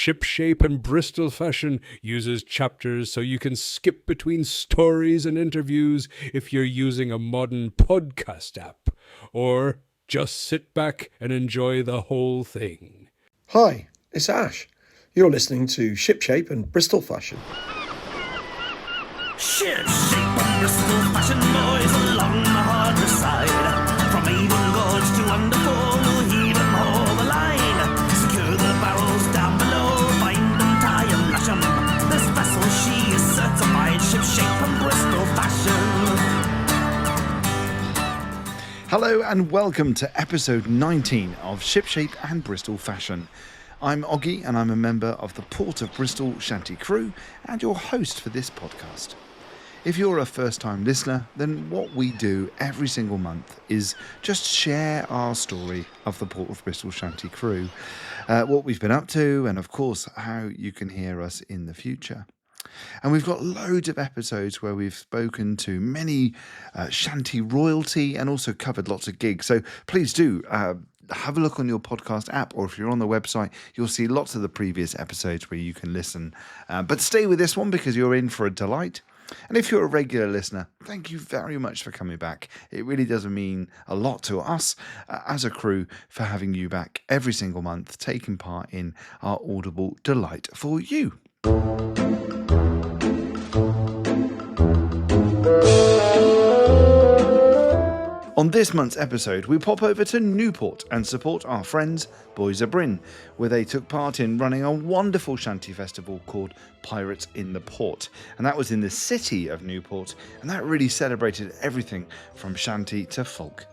Shipshape and Bristol Fashion uses chapters so you can skip between stories and interviews if you're using a modern podcast app, or just sit back and enjoy the whole thing. Hi, it's Ash. You're listening to Shipshape and Bristol Fashion. Shipshape and Bristol Fashion, boys along the harbour side. From Avon Gorge to Underfall, we'll heave and haul the line. Secure the barrels down below, bind them, tie and lash them. This vessel, she is certified Shipshape and Bristol Fashion. Hello and welcome to episode 19 of Shipshape and Bristol Fashion. I'm Oggy and I'm a member of the Port of Bristol Shanty crew and your host for this podcast. If you're a first-time listener, then what we do every single month is just share our story of the Port of Bristol Shanty crew, what we've been up to, and of course how you can hear us in the future. And we've got loads of episodes where we've spoken to many Shanty royalty and also covered lots of gigs. So please do have a look on your podcast app, or if you're on the website, you'll see lots of the previous episodes where you can listen. But stay with this one because you're in for a delight. And if you're a regular listener, thank you very much for coming back. It really does mean a lot to us as a crew for having you back every single month, taking part in our audible delight for you. On this month's episode, we pop over to Newport and support our friends Boys of Brin, where they took part in running a wonderful shanty festival called Pirates in the Port. And that was in the city of Newport, and that really celebrated everything from shanty to folk.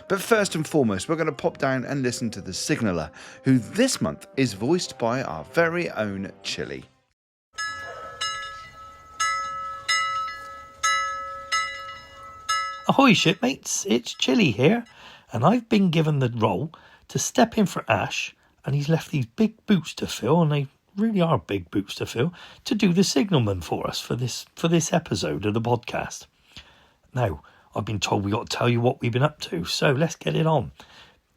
But first and foremost, we're going to pop down and listen to the Signaller, who this month is voiced by our very own Chili. Ahoy shipmates, it's Chili here, and I've been given the role to step in for Ash, and he's left these big boots to fill, and they really are big boots to fill, to do the signalman for us for this episode of the podcast. Now, I've been told we got to tell you what we've been up to, so let's get it on.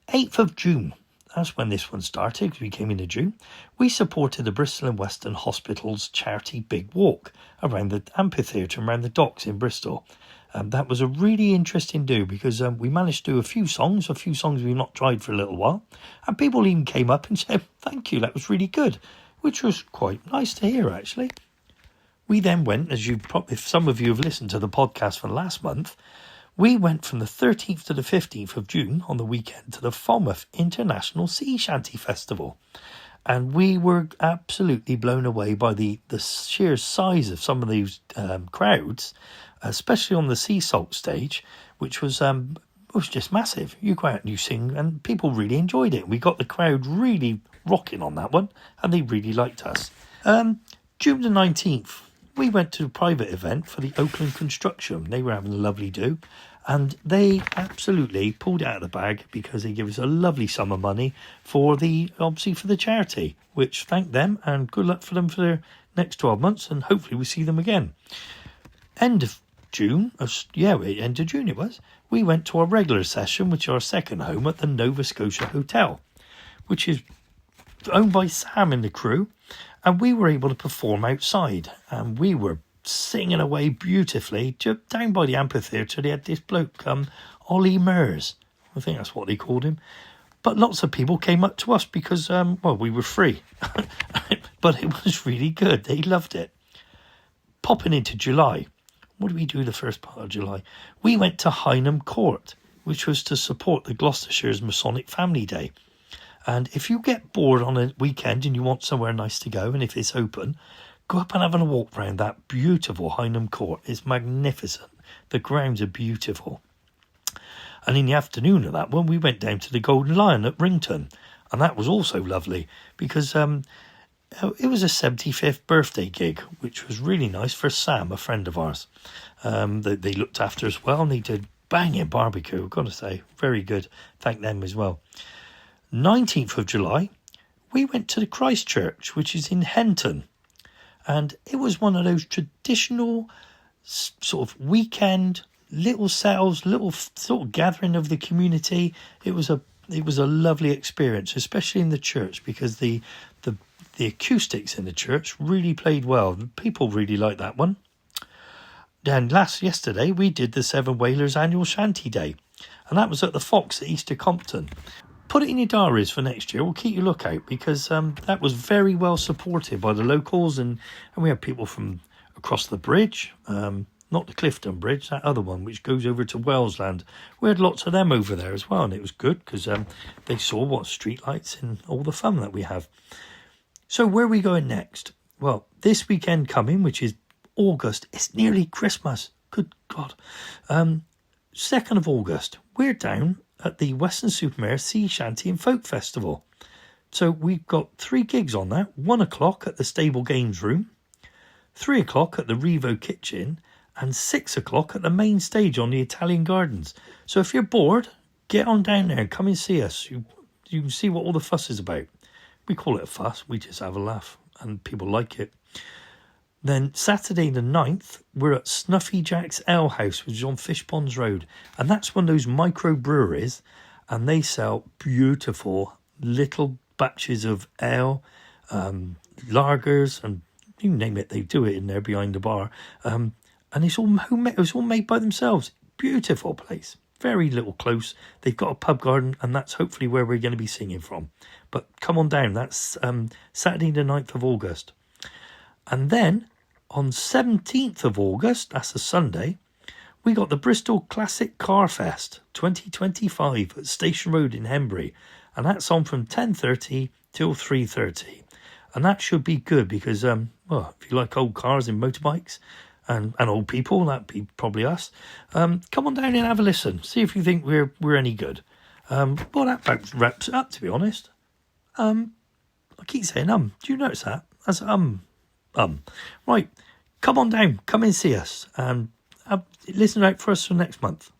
8th of June, that's when this one started, because we came into June. We supported the Bristol and Western Hospital's charity Big Walk around the amphitheatre and around the docks in Bristol. That was a really interesting do because we managed to do a few songs we've not tried for a little while. And people even came up and said, thank you, that was really good, which was quite nice to hear, actually. We then went, if some of you have listened to the podcast for last month, we went from the 13th to the 15th of June on the weekend to the Falmouth International Sea Shanty Festival. And we were absolutely blown away by the sheer size of some of these crowds, especially on the sea salt stage, which was just massive. You go out and you sing, and people really enjoyed it. We got the crowd really rocking on that one, and they really liked us. June the 19th, we went to a private event for the Oakland Construction. They were having a lovely do, and they absolutely pulled it out of the bag because they gave us a lovely sum of money for the charity, which thank them and good luck for them for their next 12 months, and hopefully we see them again. End of June it was. We went to our regular session, which is our second home at the Nova Scotia Hotel, which is owned by Sam and the crew, and we were able to perform outside, and we were singing away beautifully. Just down by the amphitheatre, they had this bloke, Ollie Mers, I think that's what they called him. But lots of people came up to us because, we were free. But it was really good. They loved it. Popping into July. What did we do the first part of July? We went to Hynham Court, which was to support the Gloucestershire's Masonic Family Day. And if you get bored on a weekend and you want somewhere nice to go, and if it's open, go up and have a walk around that beautiful Hynham Court. It's magnificent. The grounds are beautiful. And in the afternoon of that one, we went down to the Golden Lion at Rington. And that was also lovely because it was a 75th birthday gig, which was really nice for Sam, a friend of ours. They looked after us well, and they did banging barbecue, I've got to say. Very good. Thank them as well. 19th of July, we went to the Christ Church, which is in Henton. And it was one of those traditional sort of weekend little cells, little sort of gathering of the community. It was a lovely experience, especially in the church, because the the acoustics in the church really played well. People really liked that one. Then yesterday we did the Seven Whalers annual Shanty Day, and that was at the Fox at Easter Compton. Put it in your diaries for next year. We'll keep your lookout, because that was very well supported by the locals, and we had people from across the bridge, not the Clifton Bridge, that other one which goes over to Wellsland. We had lots of them over there as well, and it was good because they saw what streetlights and all the fun that we have. So where are we going next? Well, this weekend coming, which is August, it's nearly Christmas. Good God. 2nd of August, we're down at the Western Supermare Sea Shanty and Folk Festival. So we've got 3 gigs on that. 1 o'clock at the Stable Games Room, 3 o'clock at the Revo Kitchen, and 6 o'clock at the main stage on the Italian Gardens. So if you're bored, get on down there and come and see us. You can see what all the fuss is about. We call it a fuss, we just have a laugh, and people like it. Then Saturday the 9th, we're at Snuffy Jack's Ale House, which is on Fish Ponds Road. And that's one of those micro-breweries, and they sell beautiful little batches of ale, lagers, and you name it, they do it in there behind the bar. And it's all homemade, it was all made by themselves. Beautiful place, very little close. They've got a pub garden, and that's hopefully where we're going to be singing from. But come on down, that's Saturday the 9th of August. And then on 17th of August, that's a Sunday, we got the Bristol Classic Car Fest 2025 at Station Road in Henbury. And that's on from 10:30 till 3:30. And that should be good because, well, if you like old cars and motorbikes and old people, that'd be probably us. Come on down and have a listen. See if you think we're any good. Well, that about wraps it up, to be honest. I keep saying Do you notice that? That's Right, come on down, come and see us, and listen out for us for next month.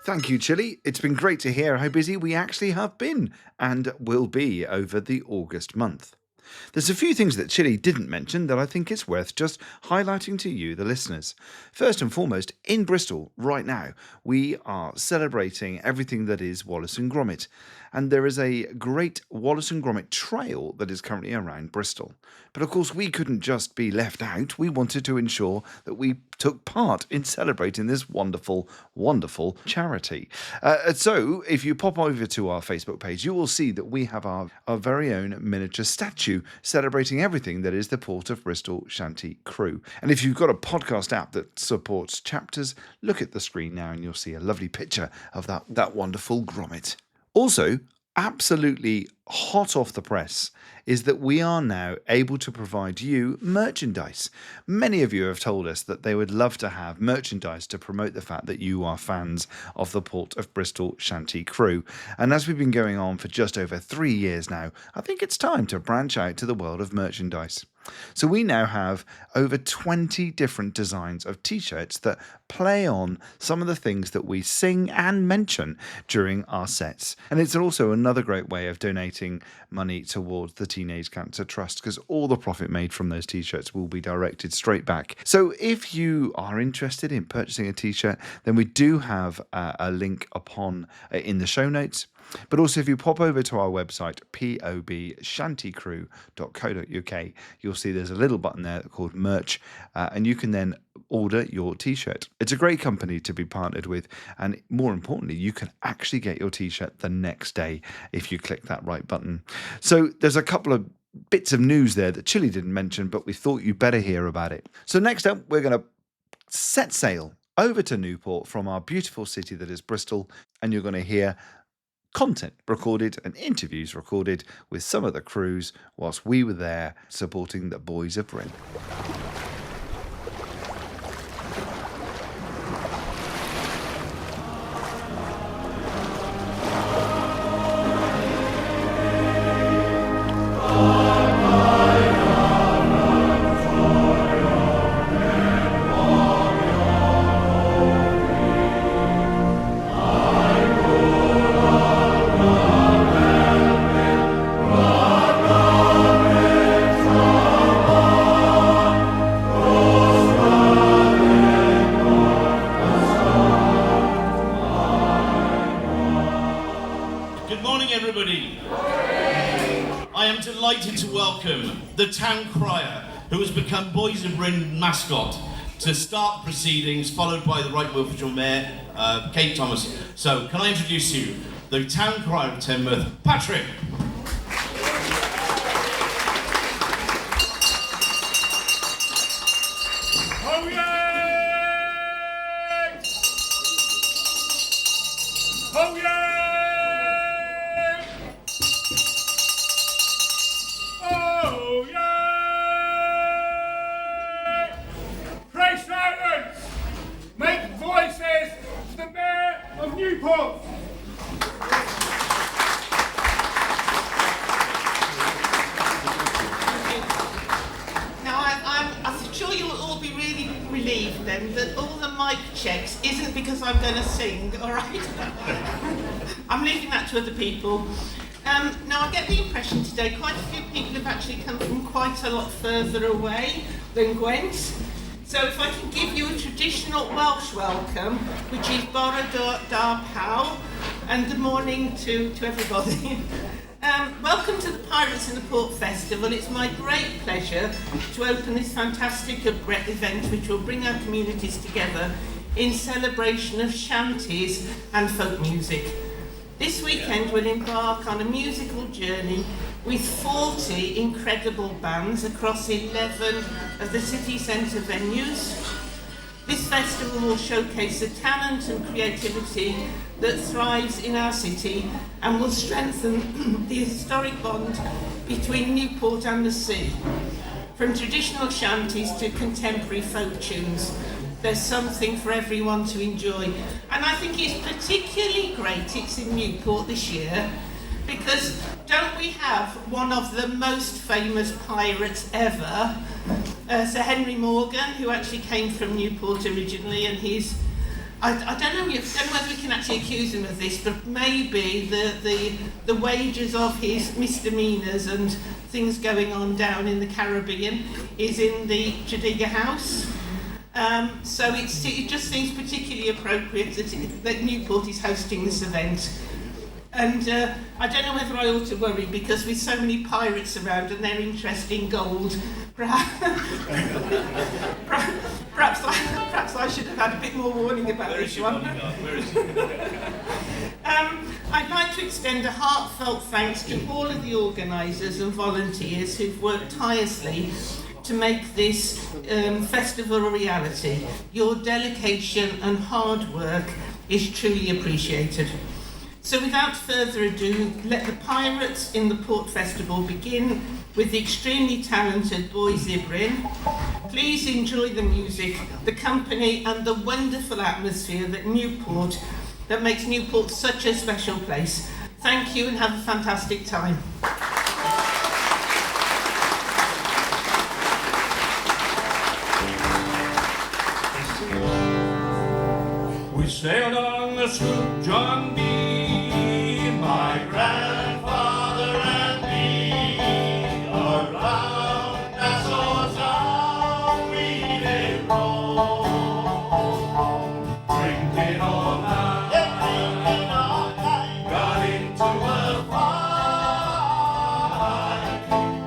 Thank you, Chili. It's been great to hear how busy we actually have been and will be over the August month. There's a few things that Chili didn't mention that I think it's worth just highlighting to you, the listeners. First and foremost, in Bristol right now, we are celebrating everything that is Wallace and Gromit. And there is a great Wallace and Gromit trail that is currently around Bristol. But of course, we couldn't just be left out. We wanted to ensure that we took part in celebrating this wonderful, wonderful charity. So if you pop over to our Facebook page, you will see that we have our very own miniature statue celebrating everything that is the Port of Bristol Shanty crew. And if you've got a podcast app that supports chapters, look at the screen now and you'll see a lovely picture of that wonderful Gromit. Also, absolutely hot off the press is that we are now able to provide you merchandise. Many of you have told us that they would love to have merchandise to promote the fact that you are fans of the Port of Bristol Shanty crew. And as we've been going on for just over 3 years now, I think it's time to branch out to the world of merchandise. So we now have over 20 different designs of t-shirts that play on some of the things that we sing and mention during our sets. And it's also another great way of donating money towards the Teenage Cancer Trust, because all the profit made from those t-shirts will be directed straight back. So if you are interested in purchasing a t-shirt, then we do have a link in the show notes. But also, if you pop over to our website, pobshantycrew.co.uk, you'll see there's a little button there called merch, and you can then order your t-shirt. It's a great company to be partnered with, and more importantly, you can actually get your t-shirt the next day if you click that right button. So there's a couple of bits of news there that Chili didn't mention, but we thought you better hear about it. So next up, we're going to set sail over to Newport from our beautiful city that is Bristol, and you're going to hear content recorded and interviews recorded with some of the crews whilst we were there supporting the Boys of Brin. Good morning, everybody. I am delighted to welcome the town crier, who has become Boys of Brin mascot, to start the proceedings, followed by the Right Wiltshire Mayor, Kate Thomas. So, can I introduce you, the town crier of Teignmouth, Patrick. Oh yeah! Oh yeah! Oh yeah! Pray silence! Make voices to the Mayor of Newport! Now, I'm sure you'll all be really relieved then that all the mic checks isn't because I'm going to sing, all right? I'm leaving that to other people. Now, I get the impression today quite a few people have actually come from quite a lot further away than Gwent. So if I can give you a traditional Welsh welcome, which is Bore da Pau, and good morning to everybody. Welcome to the Pirates in the Port Festival. It's my great pleasure to open this fantastic event which will bring our communities together in celebration of shanties and folk music. This weekend we'll embark on a musical journey with 40 incredible bands across 11 of the city centre venues. This festival will showcase the talent and creativity that thrives in our city and will strengthen the historic bond between Newport and the sea. From traditional shanties to contemporary folk tunes, there's something for everyone to enjoy. And I think it's particularly great it's in Newport this year, because don't we have one of the most famous pirates ever, Sir Henry Morgan, who actually came from Newport originally, and he's, I don't know whether we can actually accuse him of this, but maybe the wages of his misdemeanours and things going on down in the Caribbean is in the Tredegar House. So it just seems particularly appropriate that Newport is hosting this event. And I don't know whether I ought to worry, because with so many pirates around and their interest in gold, perhaps I should have had a bit more warning about this one. I'd like to extend a heartfelt thanks to all of the organisers and volunteers who've worked tirelessly to make this festival a reality. Your dedication and hard work is truly appreciated. So without further ado, let the Pirates in the Port Festival begin with the extremely talented Boys of Brin. Please enjoy the music, the company and the wonderful atmosphere that makes Newport such a special place. Thank you and have a fantastic time. We sailed on the sloop John B. My grandfather and me, around Nassau town we did roam, drinking all night, got into a fight.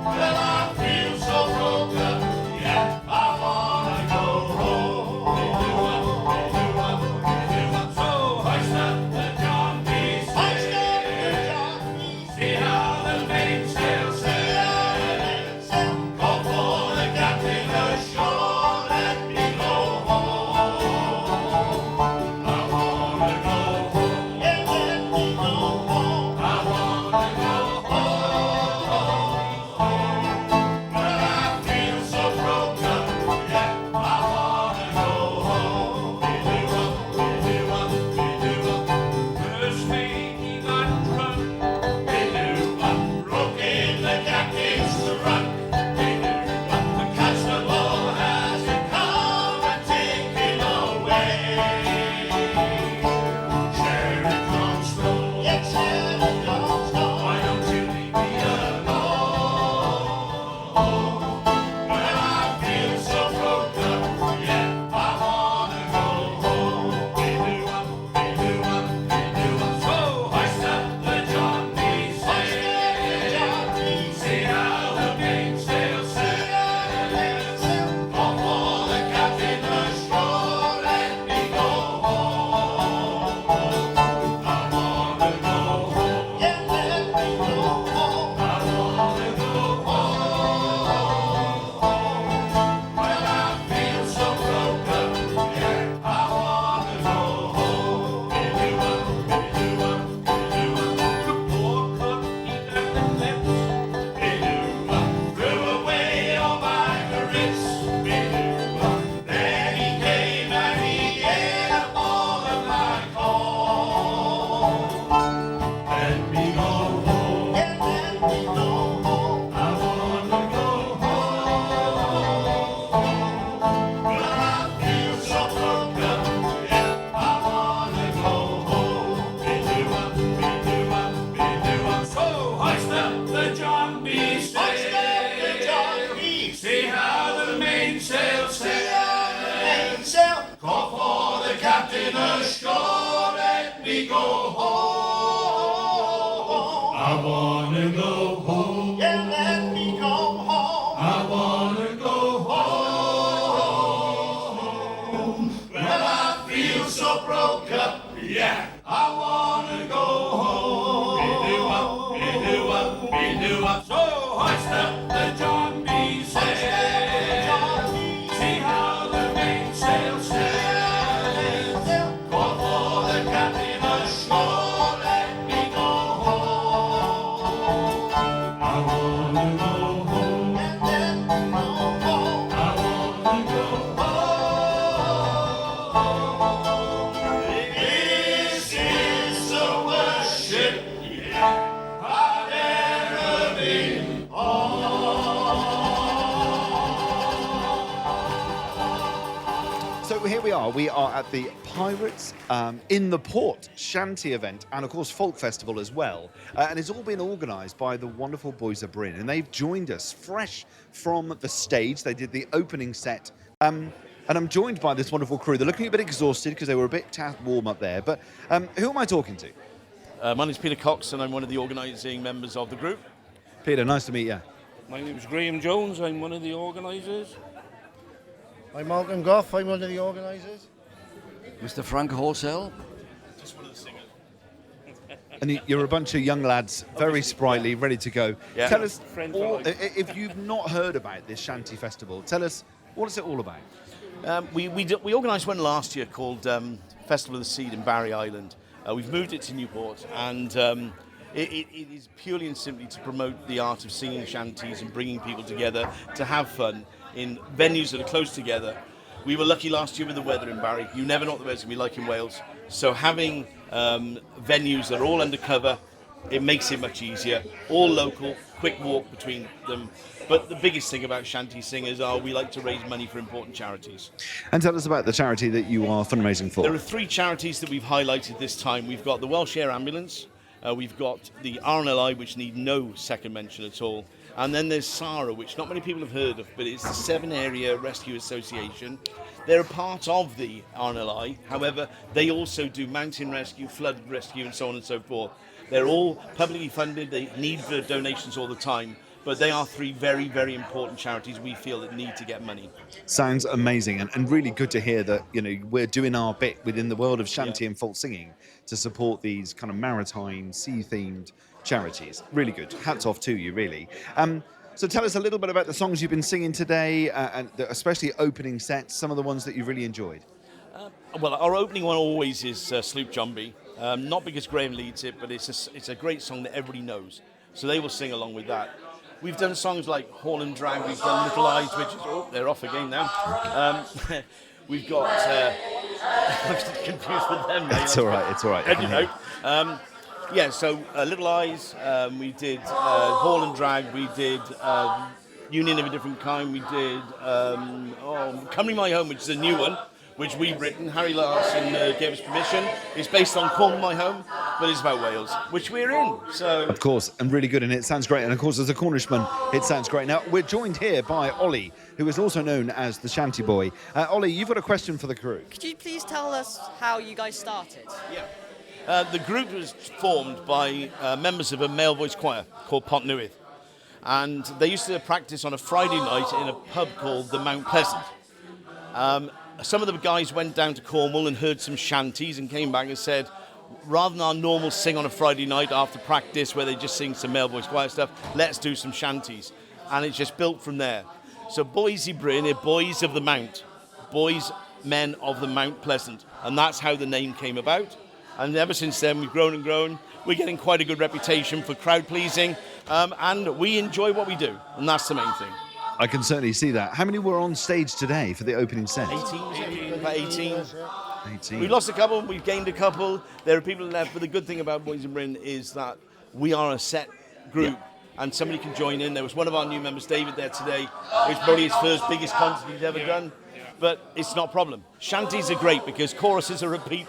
Well, I feel so broken, yeah, I wanna go home. So I snapped the John B. captain ashore, let me go home. I wanna go home. Yeah, let me go home. I wanna go home. Well, I feel so broke up, yeah. I wanna go home. Be-do-up. So hoist up the John B. sail. See how the mainsail stands. Call for the captain ashore, let me go home. I wanna go home. I wanna go home. This is the worst ship, yeah, I've ever been So here we are. We are at the Pirates in the Port Shanty event and, of course, Folk Festival as well. And it's all been organised by the wonderful Boys of Brin. And they've joined us fresh from the stage. They did the opening set. And I'm joined by this wonderful crew. They're looking a bit exhausted because they were a bit warm up there. But who am I talking to? My name's Peter Cox, and I'm one of the organising members of the group. Peter, nice to meet you. My name's Graham Jones, I'm one of the organisers. I'm Malcolm Goff, I'm one of the organisers. Mr. Frank Horsell. Just one of the singers. And you're a bunch of young lads, very sprightly, ready to go. Yeah. Tell us, Friend for life. if you've not heard about this Shanty Festival, tell us, what is it all about? We organised one last year called Festival of the Seed in Barry Island. We've moved it to Newport, and it is purely and simply to promote the art of singing shanties and bringing people together to have fun in venues that are close together. We were lucky last year with the weather in Barry. You never know what the weather's going to be like in Wales. So having venues that are all undercover, it makes it much easier. All local, quick walk between them. But the biggest thing about shanty singers are we like to raise money for important charities. And tell us about the charity that you are fundraising for. There are 3 charities that we've highlighted this time. We've got the Welsh Air Ambulance, we've got the RNLI, which need no second mention at all, and then there's SARA, which not many people have heard of, but it's the 7 Area Rescue Association. They're a part of the RNLI, however, they also do mountain rescue, flood rescue, and so on and so forth. They're all publicly funded, they need the donations all the time, but they are 3 very, very important charities we feel that need to get money. Sounds amazing, and really good to hear that we're doing our bit within the world of shanty and folk singing to support these kind of maritime, sea-themed charities. Really good. Hats off to you, really. So tell us a little bit about the songs you've been singing today, and especially opening sets, some of the ones that you've really enjoyed. Well, our opening one always is Sloop John B. Not because Graham leads it, but it's a great song that everybody knows. So they will sing along with that. We've done songs like Haul and Drag, we've done Little Eyes, which is, oh, they're off again now. We've got, I'm confused with them. It's all right. Anyway, so Little Eyes, we did Haul and Drag, we did Union of a Different Kind, we did Come My Home, which is a new one, which we've written. Harry Larson gave us permission. It's based on Come My Home, but it's about Wales, which we're in. So, of course, and really good, and it sounds great. And of course, as a Cornishman, it sounds great. Now, we're joined here by Ollie, who is also known as the Shanty Boy. Ollie, you've got a question for the crew. Could you please tell us how you guys started? Yeah. The group was formed by members of a male voice choir called Pont Newydd. And they used to practice on a Friday night in a pub called the Mount Pleasant. Some of the guys went down to Cornwall and heard some shanties and came back and said, rather than our normal sing on a Friday night after practice where they just sing some male voice choir stuff, let's do some shanties. And it's just built from there. So Boys of Brin are Boys of the Mount, Boys, Men of the Mount Pleasant. And that's how the name came about. And ever since then, we've grown and grown. We're getting quite a good reputation for crowd pleasing, and we enjoy what we do. And that's the main thing. I can certainly see that. How many were on stage today for the opening set? 18. We've lost a couple, we've gained a couple. There are people left, but the good thing about Boys of Brin is that we are a set group, and somebody can join in. There was one of our new members, David, there today. It was probably his first biggest concert he's ever done, but it's not a problem. Shanties are great because choruses are repeat.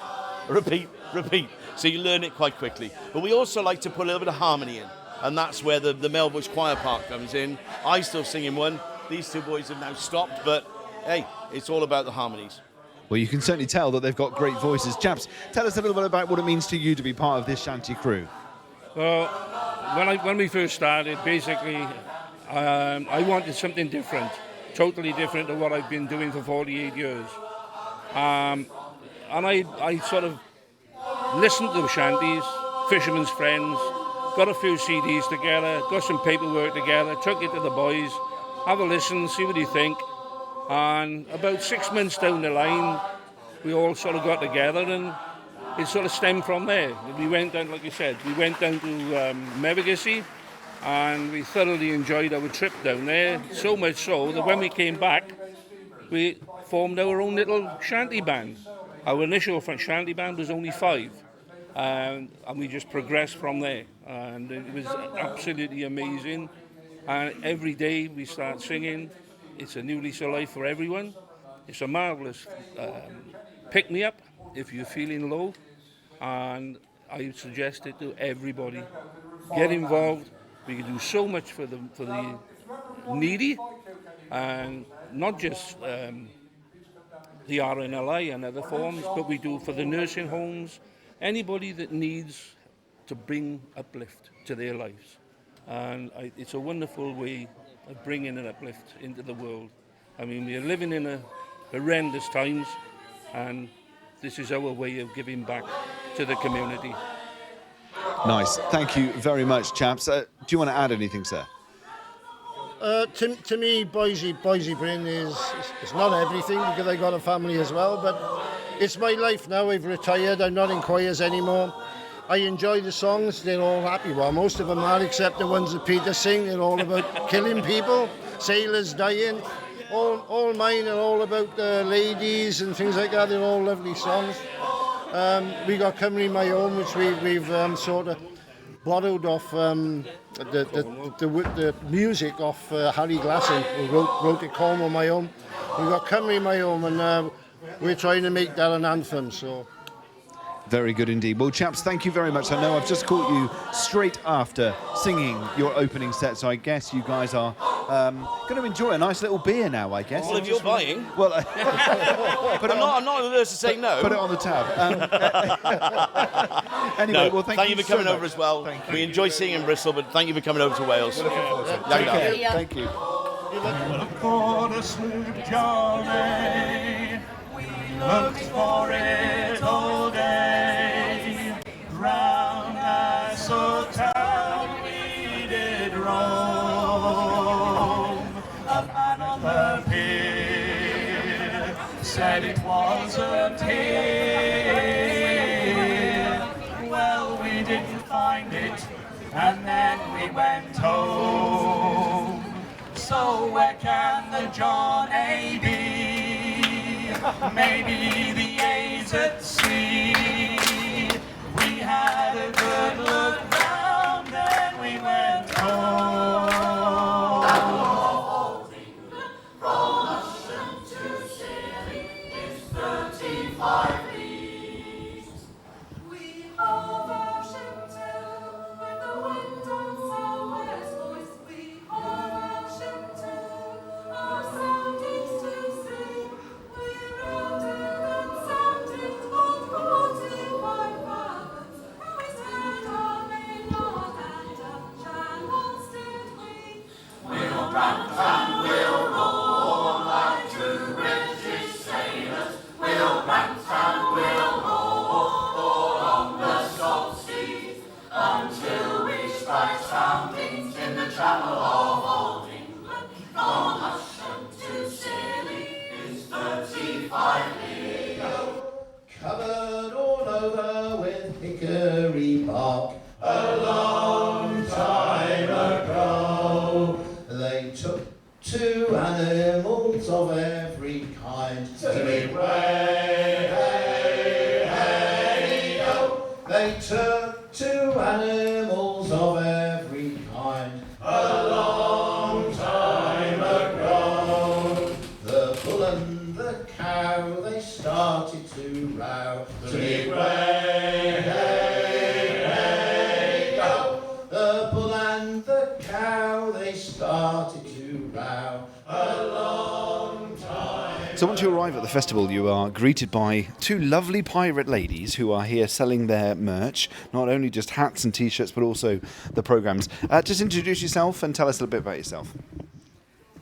So you learn it quite quickly. But we also like to put a little bit of harmony in. And that's where the male voice choir part comes in. I still sing in one. These 2 boys have now stopped, but hey, it's all about the harmonies. Well, you can certainly tell that they've got great voices. Chaps, tell us a little bit about what it means to you to be part of this shanty crew. Well, when we first started, basically, I wanted something different, totally different to what I've been doing for 48 years. And I sort of listened to the shanties, Fisherman's Friends, got a few CDs together, got some paperwork together, took it to the boys, have a listen, see what you think. And about 6 months down the line, we all sort of got together and it sort of stemmed from there. We went down, like you said, we went down to Mevagissey and we thoroughly enjoyed our trip down there, so much so that when we came back, we formed our own little shanty band. Our initial shanty band was only 5, and we just progressed from there. And it was absolutely amazing. And every day we start singing. It's a new lease of life for everyone. It's a marvellous pick-me-up if you're feeling low. And I suggest it to everybody. Get involved. We can do so much for the needy, and not just the RNLI and other forms, but we do for the nursing homes, anybody that needs to bring uplift to their lives. And it's a wonderful way of bringing an uplift into the world. I mean, we are living in horrendous times, and this is our way of giving back to the community. Nice. Thank you very much, chaps. Do you want to add anything, sir? To me, Boys of Brin is not everything because I got a family as well, but it's my life now. I've retired. I'm not in choirs anymore. I enjoy the songs. They're all happy. Well, most of them are, except the ones that Peter sing. They're all about killing people, sailors dying. All mine are all about the ladies and things like that. They're all lovely songs. We got Cymru My Own, which we've sort of borrowed off the music off Harry Glasson, who wrote it Call On My Own. We got Cymru My Own, and we're trying to make that an anthem. So. Very good indeed. Well, chaps, thank you very much. I know I've just caught you straight after singing your opening set, so I guess you guys are going to enjoy a nice little beer now, I guess. Well, if you're buying. Well, I'm not averse to say no. Put it on the tab. Anyway, well, thank you for coming so over much. as well. We enjoy seeing in Bristol, but thank you for coming over to Wales. Take care. Thank you. For the sloop journey, we looked for it all day. Round as Hotel we did roam. A man on the pier said it wasn't here. Well, we didn't find it, and then we went home. So where can the John A be? Maybe the A's at sea. We had a good look round and we went home. From Ocean to Scilly is 35 leagues. We hove Ocean till with the wind on southwest voice. We hove Ocean till our soundings to sea. We rode in and sounded on 45 fathoms. We stood on a log and up channel stood we. We'll rant and we'll roar like two British sailors. We'll rant and we'll roar all on the salt seas until we strike soundings in the Channel of Old England. From Ocean to Scilly is 35 leagues. Covered all over with hickory bark a long time ago. They took 2 animals of every kind to be way, hey, ho. They took 2 animals of every kind a long time ago. The bull and the cow, they started to row to be way, hey, So once you arrive at the festival, you are greeted by two lovely pirate ladies who are here selling their merch, not only just hats and T-shirts, but also the programmes. Just introduce yourself and tell us a little bit about yourself.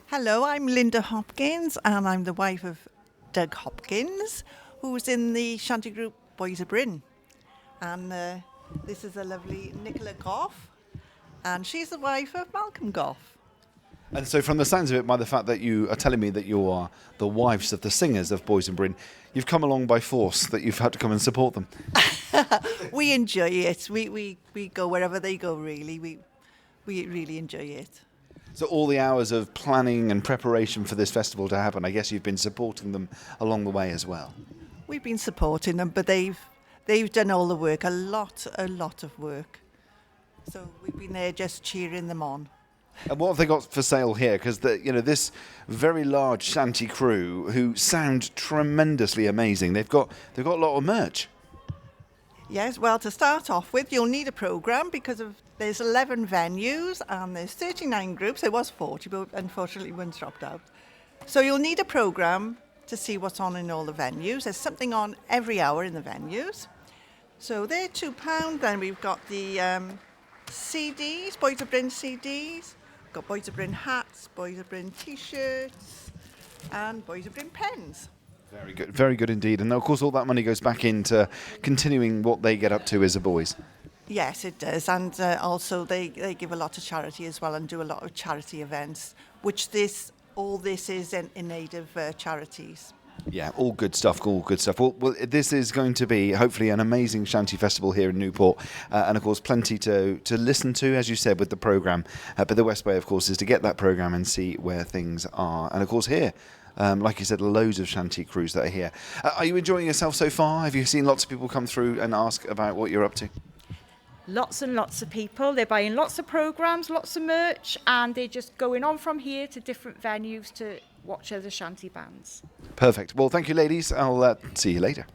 Hello, I'm Linda Hopkins, and I'm the wife of Doug Hopkins, who's in the shanty group Boys of Brin. And this is the lovely Nicola Goff, and she's the wife of Malcolm Goff. And so from the sounds of it, by the fact that you are telling me that you are the wives of the singers of Boys of Brin, you've come along by force, that you've had to come and support them. We enjoy it. We go wherever they go, really. We really enjoy it. So all the hours of planning and preparation for this festival to happen, I guess you've been supporting them along the way as well. We've been supporting them, but they've done all the work, a lot of work. So we've been there just cheering them on. And what have they got for sale here? Because this very large shanty crew who sound tremendously amazing. They've got a lot of merch. Yes, well, to start off with, you'll need a programme because there's 11 venues and there's 39 groups. There was 40, but unfortunately one's dropped out. So you'll need a programme to see what's on in all the venues. There's something on every hour in the venues. So they're £2. Then we've got the CDs, Boys of Brin CDs. We've got Boys of Brin hats, Boys of Brin T-shirts, and Boys of Brin pens. Very good indeed. And of course all that money goes back into continuing what they get up to as a boys. Yes, it does. And also they give a lot to charity as well and do a lot of charity events, which all this is in aid of charities. Yeah, all good stuff. Well, this is going to be hopefully an amazing shanty festival here in Newport, and of course plenty to listen to, as you said, with the programme. But the best way, of course, is to get that programme and see where things are. And of course here, like you said, loads of shanty crews that are here. Are you enjoying yourself so far? Have you seen lots of people come through and ask about what you're up to? Lots and lots of people. They're buying lots of programmes, lots of merch, and they're just going on from here to different venues to watch other shanty bands. Perfect. Well, thank you, ladies. I'll see you later.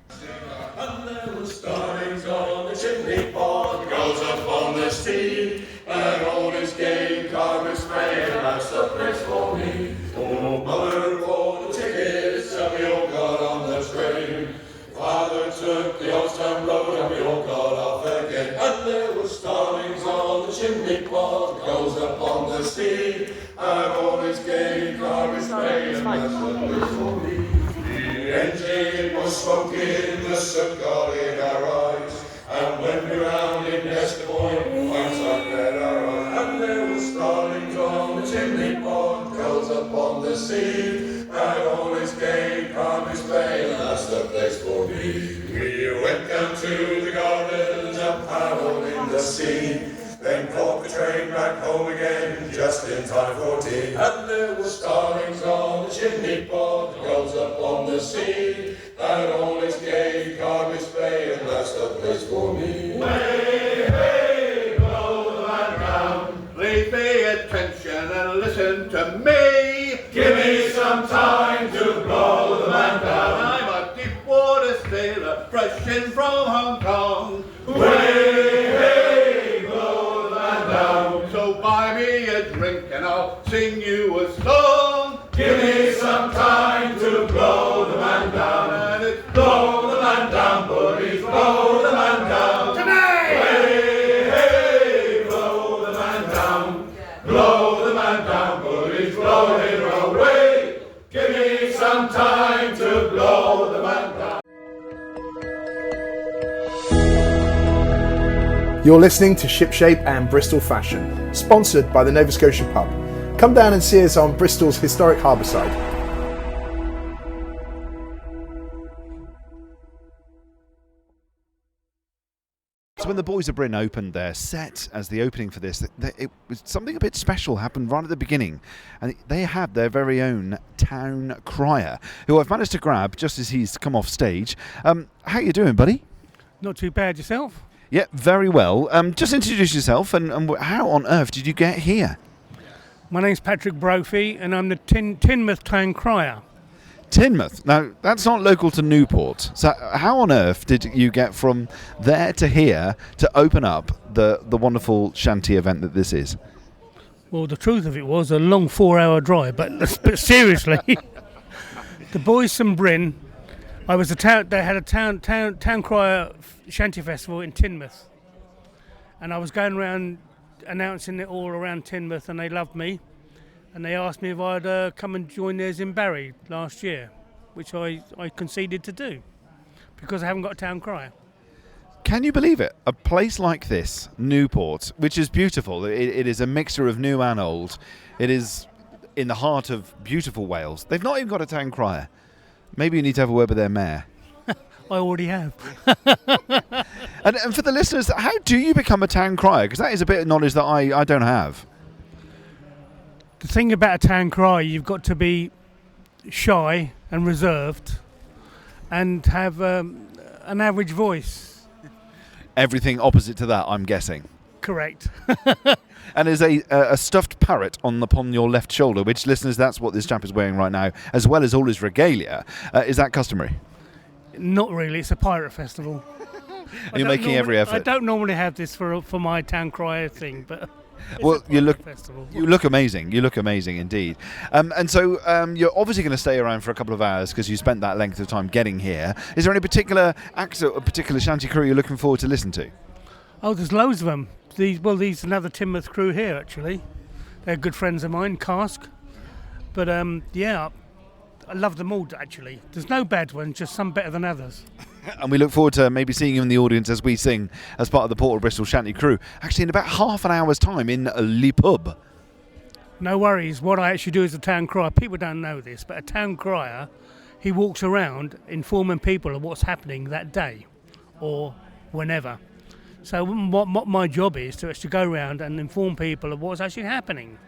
And there were starlings on the chimney pot, goes up on the steam, and all his gay carpet spray, and that's the place for me. Oh, mother bought the tickets, and we all got on the train. Father took the old town road, and we all got off again. And there were starlings on the chimney pot, goes up on the steam, and all his gay carpet spray, and that's the place for me. The engine was smoking, the soot got in our eyes, and when we rounded Nesta Point, once I met our eyes. And there were starlings on the chimney pot, goes up on the sea, and all his gay carpets bay, and that's the place for me. We went down to the gardens and paddled in the sea, then caught the train back home again, just in time for tea. And there were starlings on the chimney pot, goes up on the sea, and all his gay carpets bay, and that's the place for me. Way, hey, blow the man down. Please pay attention and listen to me. Give me some time to blow the man down. I'm a deep water sailor, fresh in from Hong Kong. Way, hey, blow the man down. So buy me a drink and I'll sing you a song. Give me some time to blow the man down. And it's blow the man down, buddies, blow the man down. Tonight! Hey, hey, blow the man down. Blow the man down, buddies, blow him away. Give me some time to blow the man down. You're listening to Shipshape and Bristol Fashion, sponsored by the Nova Scotia Pub. Come down and see us on Bristol's historic harbour side. So when the Boys of Brin opened their set as the opening for this, it was something a bit special happened right at the beginning. And they have their very own town crier, who I've managed to grab just as he's come off stage. How you doing, buddy? Not too bad, yourself? Yeah, very well. Just introduce yourself and how on earth did you get here? My name's Patrick Brophy and I'm the Teignmouth town crier. Teignmouth. Now, that's not local to Newport. So how on earth did you get from there to here to open up the wonderful shanty event that this is? Well, the truth of it was a long 4-hour drive, but seriously, The Boys of Brin. I was they had a town crier shanty festival in Teignmouth, and I was going around announcing it all around Teignmouth, and they loved me, and they asked me if I'd come and join theirs in Barry last year, which I conceded to do because I haven't got a town crier. Can you believe it? A place like this, Newport, which is beautiful. It is a mixture of new and old. It is in the heart of beautiful Wales. They've not even got a town crier. Maybe you need to have a word with their mayor. I already have. And for the listeners, how do you become a town crier? Because that is a bit of knowledge that I don't have. The thing about a town crier, you've got to be shy and reserved and have an average voice. Everything opposite to that, I'm guessing. Correct. And there's a stuffed parrot upon your left shoulder, which, listeners, that's what this chap is wearing right now, as well as all his regalia. Is that customary? Not really. It's a pirate festival. You're making every effort. I don't normally have this for my town crier thing, but well, you look festival. You look amazing. You look amazing indeed. And so you're obviously going to stay around for a couple of hours because you spent that length of time getting here. Is there any particular acts or a particular shanty crew you're looking forward to listen to? Oh, there's loads of them. These another Teignmouth crew here, actually. They're good friends of mine, Cask. But, yeah, I love them all, actually. There's no bad ones, just some better than others. And we look forward to maybe seeing you in the audience as we sing as part of the Port of Bristol Shanty crew. Actually, in about half an hour's time in Le Pub. No worries. What I actually do as a town crier, people don't know this, but a town crier, he walks around informing people of what's happening that day or whenever. So what my job is to actually go around and inform people of what's actually happening.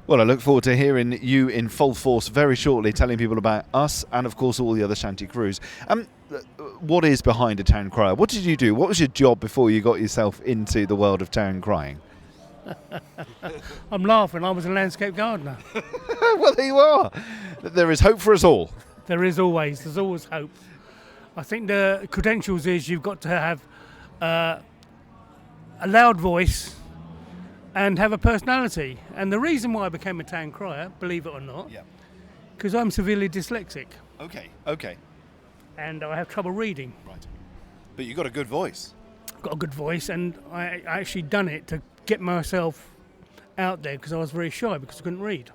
Well, I look forward to hearing you in full force very shortly, telling people about us and, of course, all the other shanty crews. What is behind a town crier? What did you do? What was your job before you got yourself into the world of town crying? I'm laughing. I was a landscape gardener. Well, there you are. There is hope for us all. There's always hope. I think the credentials is you've got to have a loud voice and have a personality. And the reason why I became a town crier, believe it or not, because I'm severely dyslexic. Okay. And I have trouble reading. Right. But you've got a good voice. Got a good voice, and I actually done it to get myself out there because I was very shy because I couldn't read.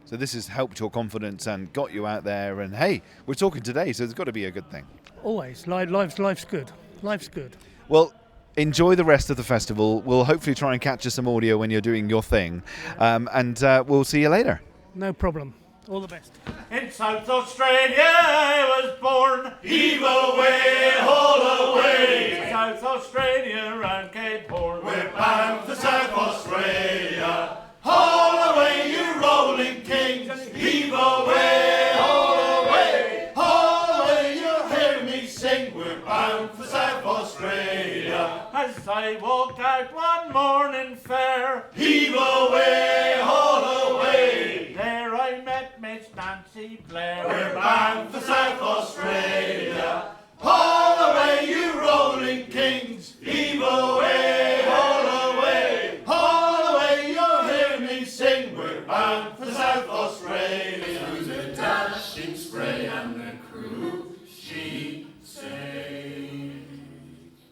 So this has helped your confidence and got you out there. And hey, we're talking today, so there's got to be a good thing. Always. Life's good. Life's good. Well, enjoy the rest of the festival. We'll hopefully try and catch you some audio when you're doing your thing. And we'll see you later. No problem. All the best. In South Australia I was born. Heave away, haul away. South Australia and Cape Horn. We're bound for South Australia. Haul away, you rolling kings. Heave away, haul away. Haul away, you'll hear me sing. We're bound for South Australia. As I walked out one morning fair. Heave away, haul away. There I met Miss Nancy Blair. We're bound for South Australia. Haul away, you rolling kings. Heave away, haul away. Haul away, you'll hear me sing. We're bound for South Australia. Through the dashing spray and the crew she saved.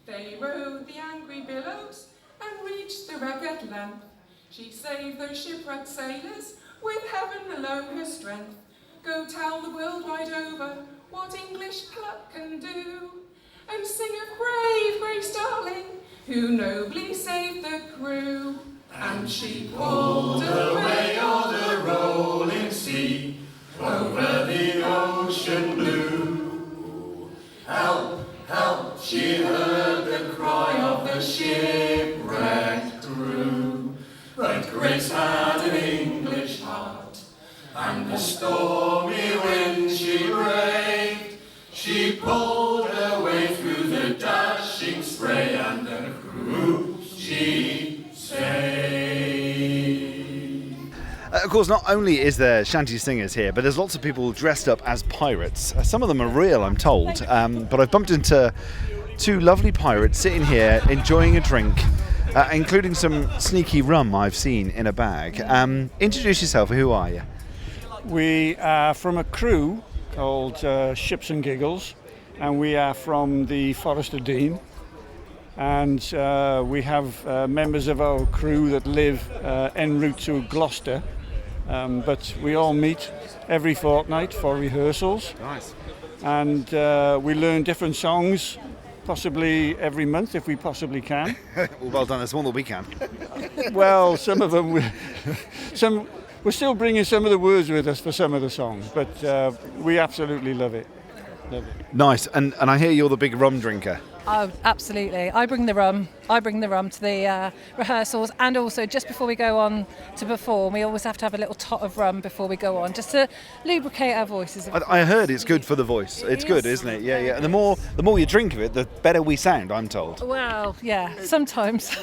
They rode the angry billows and reached the wreck at length. She saved those shipwrecked sailors with heaven below her strength. Go tell the world right over what English pluck can do, and sing of brave Grace Darling, who nobly saved the crew. And she pulled away o'er the rolling sea, over the ocean blue. Help, help, she heard the cry of the shipwrecked crew. But Grace had an English heart, and the stormy wind she braved. She pulled her way through the dashing spray, and the crew she saved. Of course, not only is there shanty singers here, but there's lots of people dressed up as pirates. Some of them are real, I'm told, but I've bumped into two lovely pirates sitting here enjoying a drink, including some sneaky rum I've seen in a bag. Introduce yourself. Who are you? We are from a crew called Ships and Giggles, and we are from the Forest of Dean. And we have members of our crew that live en route to Gloucester, but we all meet every fortnight for rehearsals. Nice. And we learn different songs, possibly every month if we possibly can. Well done, that's more than we can. Well, some of them, we're still bringing some of the words with us for some of the songs, but we absolutely love it. Nice, and I hear you're the big rum drinker. Oh, absolutely. I bring the rum to the rehearsals, and also just before we go on to perform, we always have to have a little tot of rum before we go on, just to lubricate our voices. I heard it's good for the voice. It's good, isn't it? Yeah, yeah. And the more you drink of it, the better we sound, I'm told. Well, yeah, sometimes.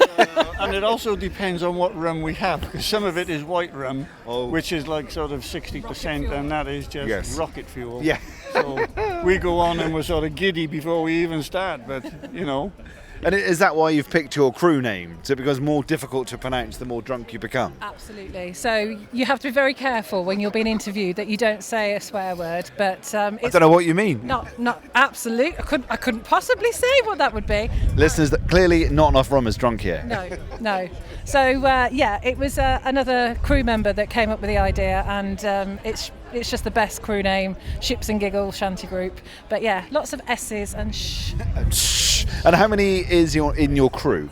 And it also depends on what rum we have, because some of it is white rum, which is like sort of 60%, and that is just rocket fuel. Yeah. So we go on and we're sort of giddy before we even start, but you know. And is that why you've picked your crew name? So it becomes more difficult to pronounce the more drunk you become? Absolutely. So you have to be very careful when you're being interviewed that you don't say a swear word. But it's I don't know what you mean. Not absolute. I couldn't possibly say what that would be. Listeners, that clearly not enough rum is drunk here. No. So it was another crew member that came up with the idea, and it's just the best crew name, Ships and Giggles Shanty Group. But yeah, lots of S's and shh. And how many is in your crew?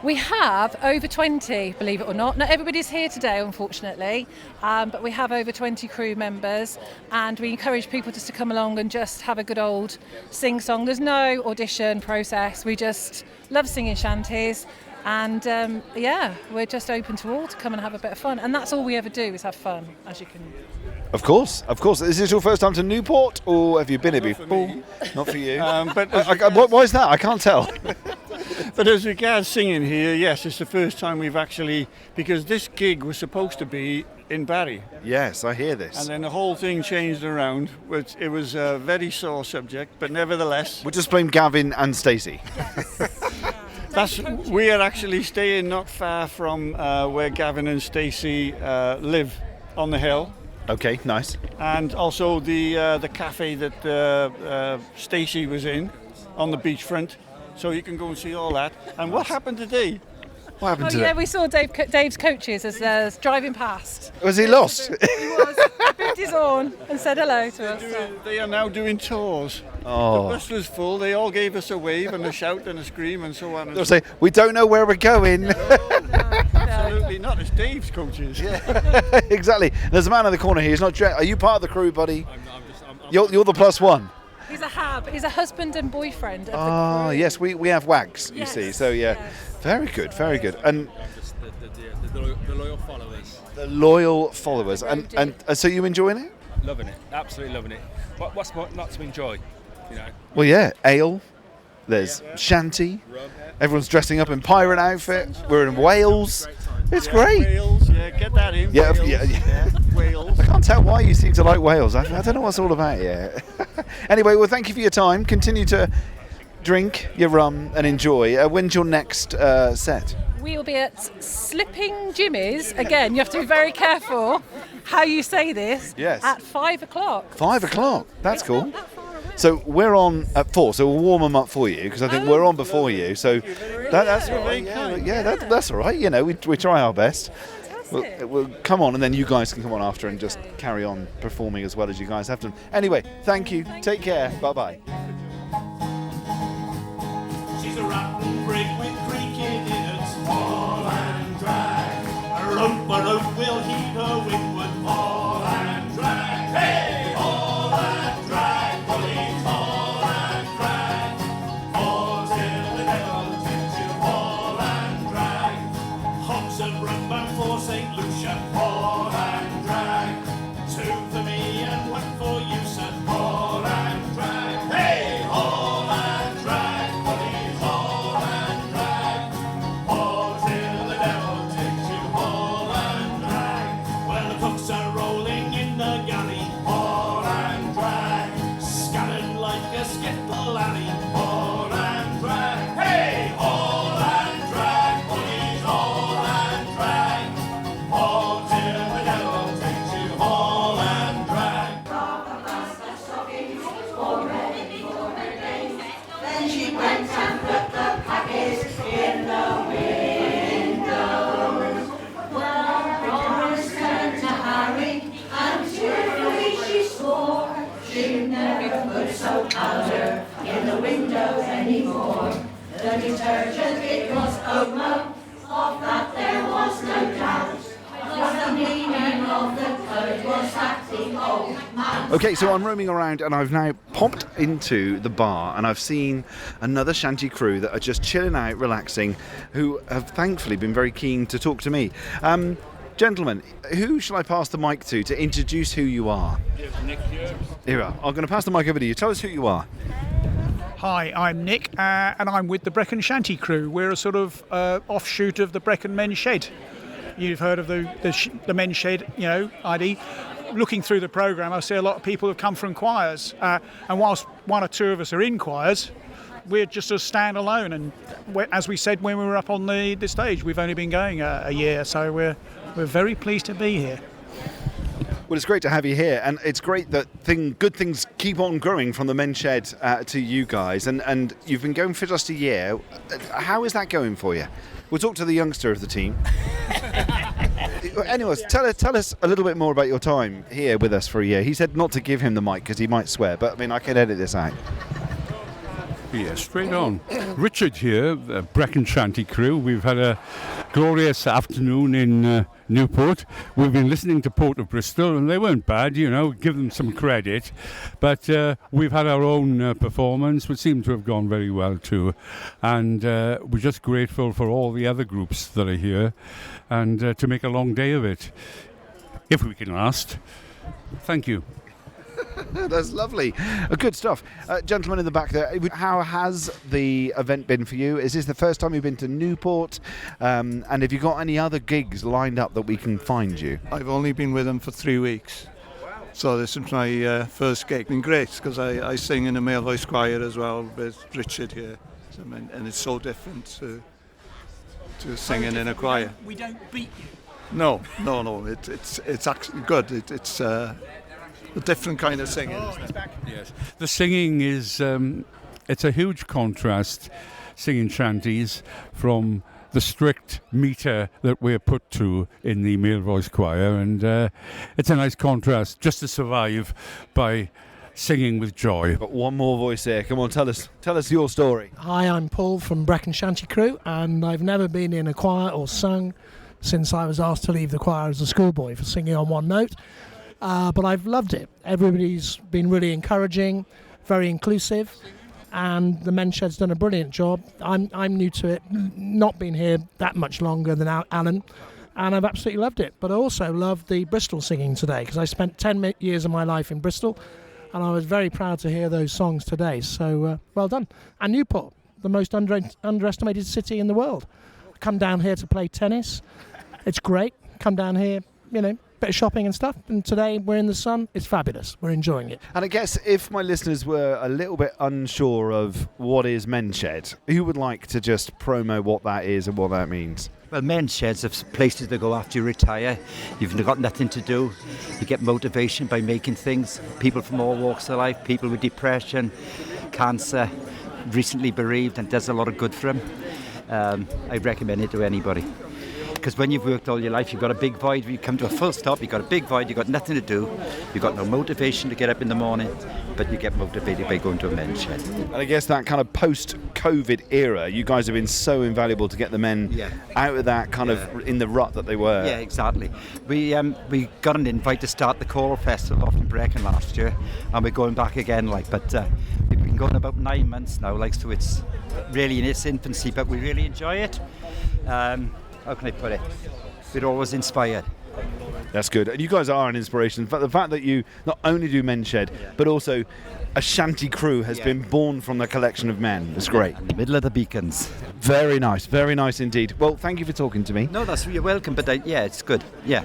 We have over 20, believe it or not. Not everybody's here today, unfortunately, but we have over 20 crew members, and we encourage people just to come along and just have a good old sing-song. There's no audition process. We just love singing shanties. And we're just open to all to come and have a bit of fun. And that's all we ever do is have fun, as you can. Of course. Is this your first time to Newport, or have you been here before? Not for you. But why is that? I can't tell. But as regards singing here, yes, it's the first time we've actually, because this gig was supposed to be in Barry. Yes, I hear this. And then the whole thing changed around. It was a very sore subject, but nevertheless. We'll just blame Gavin and Stacey. We are actually staying not far from where Gavin and Stacey live on the hill. Okay, nice. And also the cafe that Stacey was in on the beachfront, so you can go and see all that. And what happened today? What happened today? We saw Dave's coaches as driving past. Was he lost? He was. He picked his horn and said hello to us. They are now doing tours. Oh. The bus was full. They all gave us a wave and a shout and a scream and so on. They'll say, "We don't know where we're going." Absolutely not. It's Dave's coaches. Yeah, exactly. There's a man in the corner here. He's not. Are you part of the crew, buddy? You're the plus one. He's a hab. He's a husband and boyfriend of the Ah, crew. yes. We have wags. You Yes, see. So yeah, very good, very good. And The loyal followers. the loyal followers. And so you enjoying it? Loving it, absolutely loving it. What's not to enjoy, you know? Well, yeah. Ale. There's shanty. Everyone's dressing up in pirate outfit. We're in Wales. It's great. Wales, yeah, get that in. Yeah, Wales. yeah. Wales. I can't tell why you seem to like Wales. I don't know what it's all about yet. Anyway, well, thank you for your time. Continue to drink your rum and enjoy. When's your next set? We'll be at Slipping Jimmy's. Again, you have to be very careful how you say this. Yes. At 5 o'clock. 5 o'clock. That's cool. So we're on at 4, so we'll warm them up for you, because I think we're on before you. So that's all right. That's all right. You know, we try our best. We'll come on, and then you guys can come on after and just carry on performing as well as you guys have done. Anyway, thank you. Take care. Bye-bye. She's a rotten brig with creaking in it, fall and drag. A rope will heave her windward, fall and drag. Hey, fall and drag, bullies, fall and drag. Fall till the devil takes you, fall and drag. Hogs and rum for St. Lucia, fall and drag. 2 for me and 1 for you, sir, fall and drag. Hey, fall and drag, bullies, fall and drag. Fall till the devil takes you, fall and drag. Well, the cooks are rolling in the galley, fall and drag. Scattered like a skittle alley, fall and drag. Hey, fall and drag, bullies, fall and drag. Fall till Okay, so I'm roaming around and I've now popped into the bar and I've seen another shanty crew that are just chilling out, relaxing, who have thankfully been very keen to talk to me. Gentlemen, who shall I pass the mic to introduce who you are? Yes, Nick here. Here we are. I'm going to pass the mic over to you. Tell us who you are. Hi, I'm Nick, and I'm with the Brecon Shanty crew. We're a sort of offshoot of the Brecon Men's Shed. You've heard of the Men's Shed, ID. Looking through the programme, I see a lot of people have come from choirs, and whilst one or two of us are in choirs, we're just a standalone. And as we said when we were up on the stage, we've only been going a year, so we're very pleased to be here. Well, it's great to have you here, and it's great that good things keep on growing from the Men's Shed to you guys, and you've been going for just a year. How is that going for you? We'll talk to the youngster of the team. Anyways, tell us a little bit more about your time here with us for a year. He said not to give him the mic because he might swear, but I mean, I can edit this out. Yeah, straight on. Richard here, the Brecon Shanty crew. We've had a glorious afternoon in Newport. We've been listening to Port of Bristol, and they weren't bad, give them some credit. But we've had our own performance, which seemed to have gone very well too. And we're just grateful for all the other groups that are here, and to make a long day of it, if we can last. Thank you. That's lovely. Good stuff. Gentleman in the back there, how has the event been for you? Is this the first time you've been to Newport? And have you got any other gigs lined up that we can find you? I've only been with them for 3 weeks. So this is my first gig. It's been great because I sing in a male voice choir as well with Richard here. And it's so different to singing in a choir. We don't beat you. No. It's actually good. It's a different kind of singing. Yes, the singing is it's a huge contrast, singing shanties, from the strict metre that we're put to in the male voice choir, and it's a nice contrast just to survive by singing with joy. Got one more voice here. Come on, tell us your story. Hi, I'm Paul from Brecon Shanty crew, and I've never been in a choir or sung since I was asked to leave the choir as a schoolboy for singing on one note. But I've loved it. Everybody's been really encouraging, very inclusive, and the Men's Shed's done a brilliant job. I'm new to it, not been here that much longer than Alan, and I've absolutely loved it. But I also loved the Bristol singing today, because I spent 10 years of my life in Bristol, and I was very proud to hear those songs today. So well done. And Newport, the most underestimated city in the world. Come down here to play tennis. It's great. Come down here, bit of shopping and stuff, and today we're in the sun. It's fabulous. We're enjoying it. And I guess if my listeners were a little bit unsure of what is Men's Shed, who would like to just promo what that is and what that means? Well, Men's Sheds are places to go after you retire. You've got nothing to do. You get motivation by making things. People from all walks of life, people with depression, cancer, recently bereaved, and does a lot of good for them. I recommend it to anybody. Because when you've worked all your life, you've got a big void. When you come to a full stop, you've got a big void, you've got nothing to do, you've got no motivation to get up in the morning, but you get motivated by going to a Men's Shed. And I guess that kind of post-COVID era, you guys have been so invaluable to get the men out of that kind of in the rut that they were. Yeah, exactly. We got an invite to start the choral festival off in Brecon last year, and we're going back again, but we've been going about 9 months now, so it's really in its infancy, but we really enjoy it. How can I put it? We're always inspired. That's good. And you guys are an inspiration. In fact, the fact that you not only do Men's Shed, but also a shanty crew has been born from the collection of men. It's great. In the middle of the beacons. Very nice indeed. Well, thank you for talking to me. No, you're welcome, but it's good. Yeah.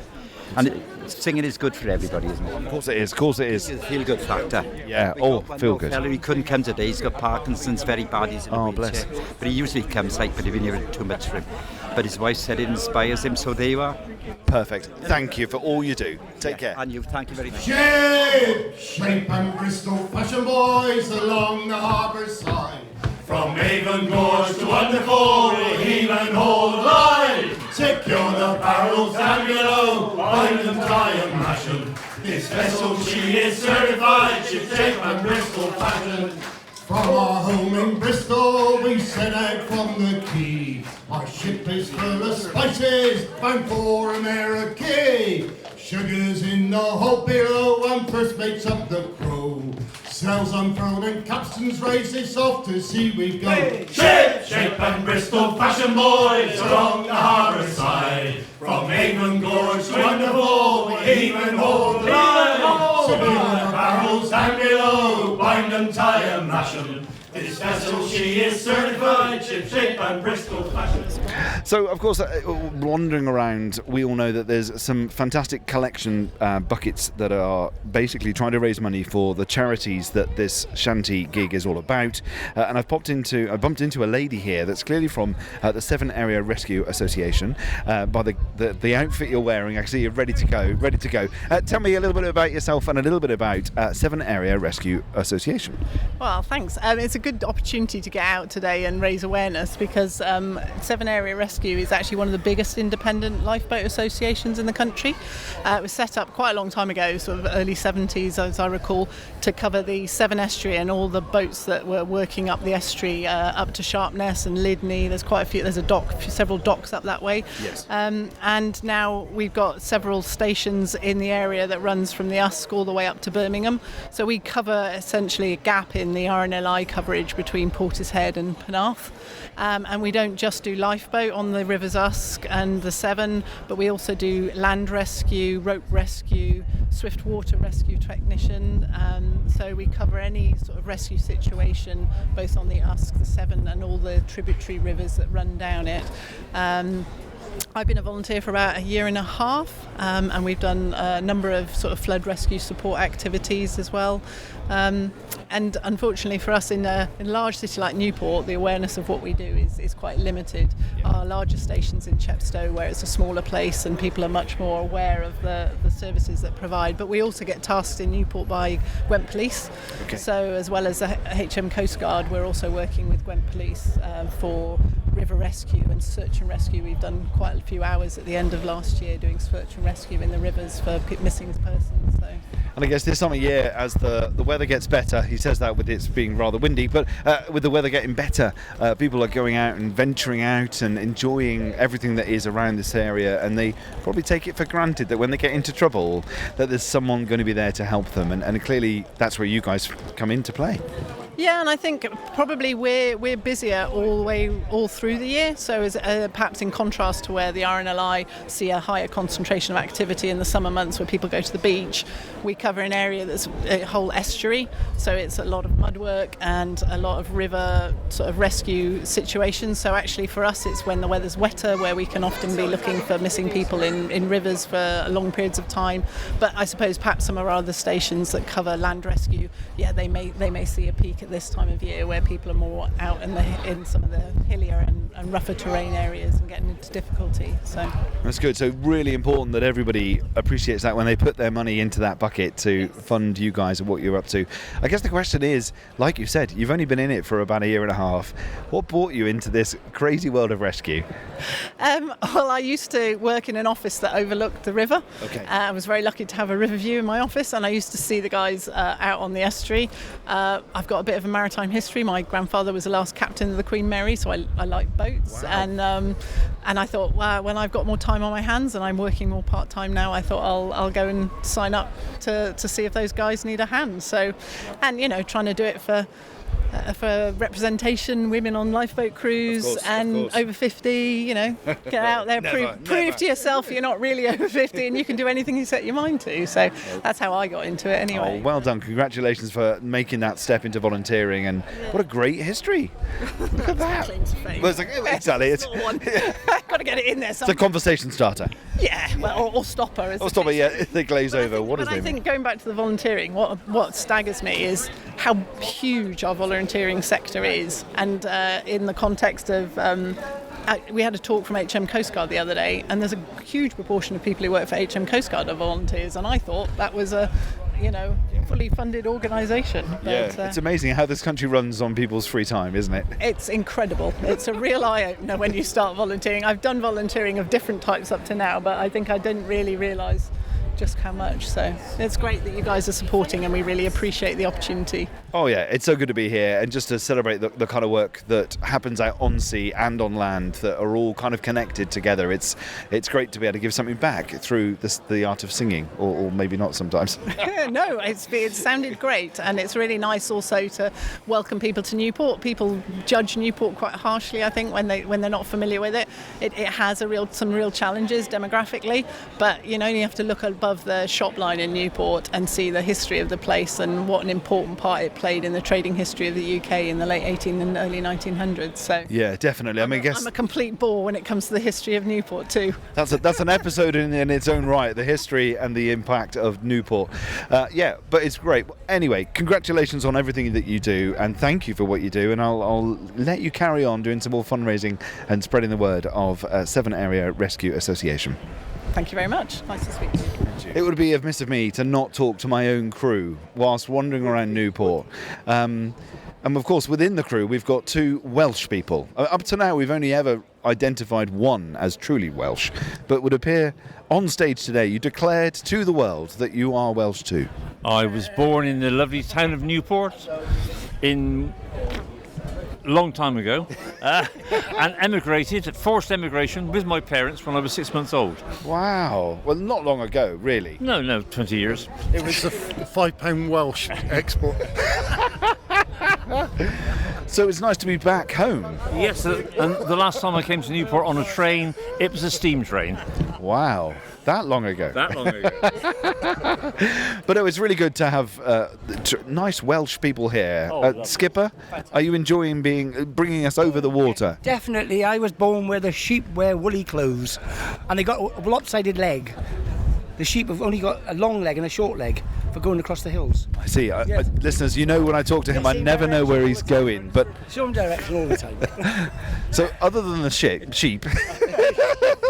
And singing is good for everybody, isn't it? Of course it is. It's a feel-good factor. Yeah, feel good. He couldn't come today. He's got Parkinson's, very bad. He's in a wheelchair. Bless. But he usually comes, but he'd been here too much for him. But his wife said it inspires him, so there you are. Perfect. Thank you for all you do. Take care. And you, thank you very much. Shape and Bristol fashion boys along the harbour side. From Avon Gorge to Wonderful, we'll heave and hold the line. Secure the barrels down below, bind them, tie and mash them. This vessel, she is certified, shipshape and Bristol fashion. From our home in Bristol, we set out from the quay. Our ship is full of spices, bound for America. Sugar's in the hole below and first mates up the crow. Sails unfurled and capstans raised, it's off to sea we go. Ship, shape and Bristol fashion boys along the harbour side. From Avon Gorge to Wonderful, we even hold the line. So build our barrels down below, bind them, tie 'em, mash 'em. This vessel, she is certified, ship shape and Bristol fashion. So, of course, wandering around, we all know that there's some fantastic collection buckets that are basically trying to raise money for the charities that this shanty gig is all about. And I bumped into a lady here that's clearly from the Severn Area Rescue Association. By the outfit you're wearing, I see you're ready to go. Tell me a little bit about yourself and a little bit about Severn Area Rescue Association. Well, thanks. It's a good opportunity to get out today and raise awareness because Severn Area Rescue is actually one of the biggest independent lifeboat associations in the country. It was set up quite a long time ago, sort of early 70s as I recall, to cover the Severn Estuary and all the boats that were working up the estuary up to Sharpness and Lydney. There's quite a few, there's several docks up that way. Yes. And now we've got several stations in the area that runs from the Usk all the way up to Birmingham. So we cover essentially a gap in the RNLI coverage between Portishead and Penarth. And we don't just do lifeboat on the Rivers Usk and the Severn, but we also do land rescue, rope rescue, swift water rescue technician. So we cover any sort of rescue situation, both on the Usk, the Severn and all the tributary rivers that run down it. I've been a volunteer for about a year and a half, and we've done a number of sort of flood rescue support activities as well. And unfortunately for us in a large city like Newport, the awareness of what we do is quite limited. Our larger station's in Chepstow, where it's a smaller place and people are much more aware of the services that provide. But we also get tasked in Newport by Gwent Police. Okay. So as well as the HM Coast Guard, we're also working with Gwent Police for river rescue and search and rescue. We've done quite a few hours at the end of last year doing search and rescue in the rivers for missing persons. So. And I guess this time of year, as the weather gets better, he says that with it being rather windy, but with the weather getting better, people are going out and venturing out and enjoying everything that is around this area, and they probably take it for granted that when they get into trouble, that there's someone going to be there to help them, and clearly that's where you guys come into play. Yeah, and I think probably we're busier all through the year. So as perhaps in contrast to where the RNLI see a higher concentration of activity in the summer months where people go to the beach, we cover an area that's a whole estuary. So it's a lot of mud work and a lot of river sort of rescue situations. So actually for us it's when the weather's wetter where we can often be looking for missing people in rivers for long periods of time. But I suppose perhaps some of our other stations that cover land rescue, yeah, they may see a peak at this time of year where people are more out in some of the hillier and rougher terrain areas and getting into difficulty. So that's good. So really important that everybody appreciates that when they put their money into that bucket to fund you guys and what you're up to. I guess the question is, like you said, you've only been in it for about a year and a half. What brought you into this crazy world of rescue? Well, I used to work in an office that overlooked the river. Okay. I was very lucky to have a river view in my office, and I used to see the guys out on the estuary. I've got a bit of a maritime history. My grandfather was the last captain of the Queen Mary, so I like boats. Wow. And I thought, wow, when I've got more time on my hands and I'm working more part-time now, I thought I'll go and sign up to see if those guys need a hand. So, and trying to do it for representation, women on lifeboat crews, of course. Over 50, get out there, prove to yourself you're not really over 50 and you can do anything you set your mind to. So that's how I got into it anyway. Oh, well done. Congratulations for making that step into volunteering, and what a great history. Look at that. Well, exactly. It's got to get it in there a conversation starter. Yeah, well, or stopper. Or stopper, yeah, if they glaze over. What is it? I think going back to the volunteering, what staggers me is how huge our volunteering sector is, and in the context of we had a talk from HM Coast Guard the other day, and there's a huge proportion of people who work for HM Coast Guard are volunteers, and I thought that was a fully funded organisation. Yeah, it's amazing how this country runs on people's free time, isn't it? It's incredible. It's a real eye-opener when you start volunteering. I've done volunteering of different types up to now, but I think I didn't really realise just how much. So it's great that you guys are supporting, and we really appreciate the opportunity. Oh yeah, it's so good to be here and just to celebrate the kind of work that happens out on sea and on land that are all kind of connected together. It's great to be able to give something back through the art of singing, or maybe not sometimes. No, it sounded great, and it's really nice also to welcome people to Newport. People judge Newport quite harshly, I think, when they're not familiar with it. It has some real challenges demographically, but you have to look above the shop line in Newport and see the history of the place and what an important part it played in the trading history of the UK in the late 18 and early 1900s. So yeah, definitely. I guess I'm a complete bore when it comes to the history of Newport too. That's an episode in its own right, the history and the impact of Newport. Yeah, but it's great. Anyway, congratulations on everything that you do, and thank you for what you do. And I'll let you carry on doing some more fundraising and spreading the word of Severn Area Rescue Association. Thank you very much. Nice to speak to you. It would be amiss of me to not talk to my own crew whilst wandering around Newport. And of course, within the crew, we've got 2 Welsh people. Up to now, we've only ever identified one as truly Welsh, but it would appear on stage today you declared to the world that you are Welsh too. I was born in the lovely town of Newport long time ago, and emigrated, forced emigration with my parents when I was 6 months old. Wow. Well, not long ago, really. No, 20 years. It was a £5 Welsh export. So it's nice to be back home. Yes, and the last time I came to Newport on a train, it was a steam train. Wow. That long ago. But it was really good to have nice Welsh people here. Skipper, are you enjoying bringing us over the water? Definitely. I was born where the sheep wear woolly clothes, and they got a lopsided leg. The sheep have only got a long leg and a short leg for going across the hills. I see. Yes. Listeners, when I talk to him, I never know where he's going. But show him direction all the time. So, other than the sheep. Sheep.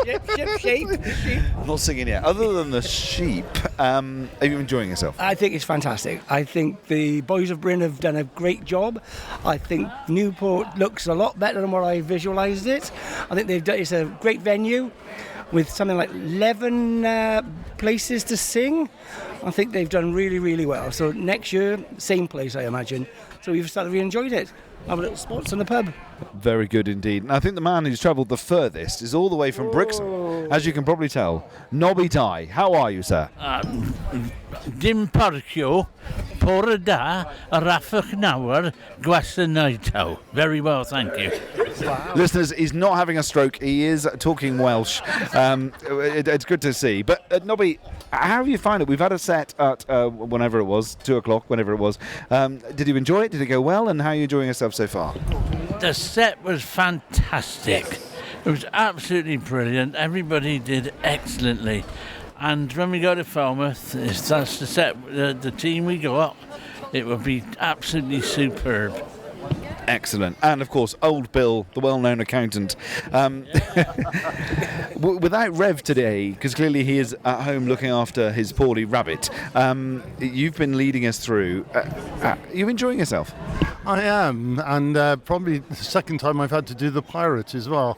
I'm not singing yet. Other than the sheep, are you enjoying yourself? I think it's fantastic. I think the Boys of Brin have done a great job. I think Newport looks a lot better than what I visualised it. I think it's a great venue with something like 11 places to sing. I think they've done really, really well. So next year, same place, I imagine. So we've thoroughly enjoyed it. Have a little sports in the pub. Very good indeed. And I think the man who's travelled the furthest is all the way from Brixham, as you can probably tell. Nobby Dye, how are you, sir? Dim parcio, por da, a raffach nawr, gwasyn naitau. Very well, thank you. Wow. Listeners, he's not having a stroke. He is talking Welsh. It's good to see. But Nobby, how have you found it? We've had a set at whenever it was, 2 o'clock, whenever it was. Did you enjoy it? Did it go well? And how are you enjoying yourself so far? The set was fantastic. It was absolutely brilliant. Everybody did excellently. And when we go to Falmouth, if that's the set, the team we go up, it will be absolutely superb. Excellent. And of course, old Bill, the well-known accountant. Without Rev today, because clearly he is at home looking after his poorly rabbit, you've been leading us through. Are you enjoying yourself? I am, and probably the second time I've had to do the pirate as well.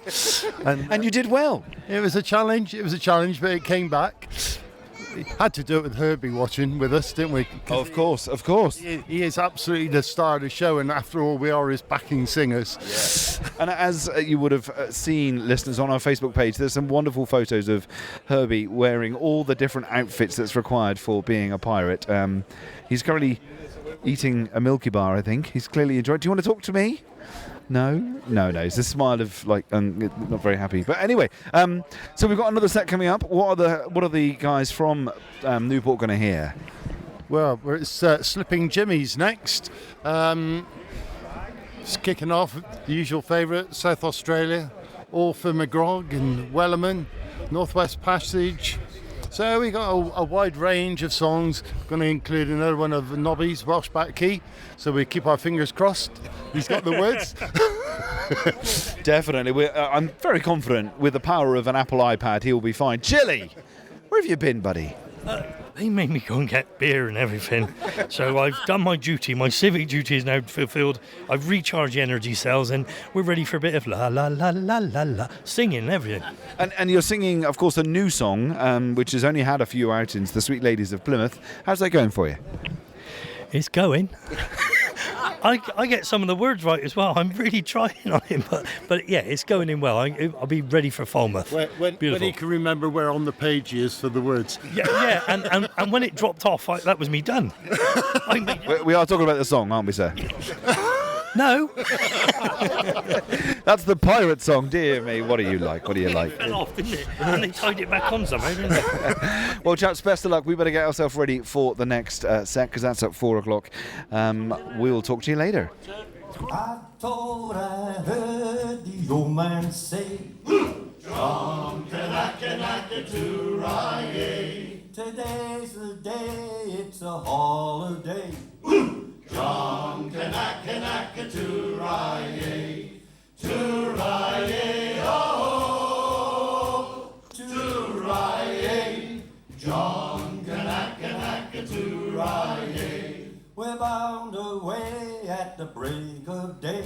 And you did well. It was a challenge, but it came back. We had to do it with Herbie watching with us, didn't we? Oh, of course, of course. He is absolutely the star of the show, and after all, we are his backing singers. Yeah. And as you would have seen, listeners, on our Facebook page, there's some wonderful photos of Herbie wearing all the different outfits that's required for being a pirate. He's currently eating a Milky Bar, I think. He's clearly enjoyed. Do you want to talk to me? No. It's a smile of not very happy. But anyway, so we've got another set coming up. What are the guys from Newport going to hear? Well, it's Slipping Jimmy's next. It's kicking off the usual favourite, South Australia, all for McGrog and Wellerman, Northwest Passage. So we got a wide range of songs. Going to include another one of Nobby's Welsh Back Key. So we keep our fingers crossed. He's got the words. Definitely. I'm very confident with the power of an Apple iPad he'll be fine. Chili, where have you been, buddy? They made me go and get beer and everything. So I've done my duty. My civic duty is now fulfilled. I've recharged energy cells and we're ready for a bit of la la la la la la singing and everything. And you're singing, of course, a new song, which has only had a few outings, The Sweet Ladies of Plymouth. How's that going for you? It's going. I get some of the words right as well. I'm really trying on him, but yeah, it's going in well. I'll be ready for Falmouth. When he can remember where on the page he is for the words. Yeah, and when it dropped off, that was me done. We are talking about the song, aren't we, sir? No. That's the pirate song, dear me. What do you like? What do you like? It fell off, didn't it? And they tied it back on somehow, didn't they? Well, chaps, best of luck. We better get ourselves ready for the next set, because that's at 4 o'clock. We'll talk to you later. I thought I heard the old man say, John Kanaka-Naka-Toorai. Today's the day, it's a holiday. John Kanaka-Naka-Toorai. Toorai, oh, Toorai. John Kanaka-Naka-Toorai. We're bound away at the break of day.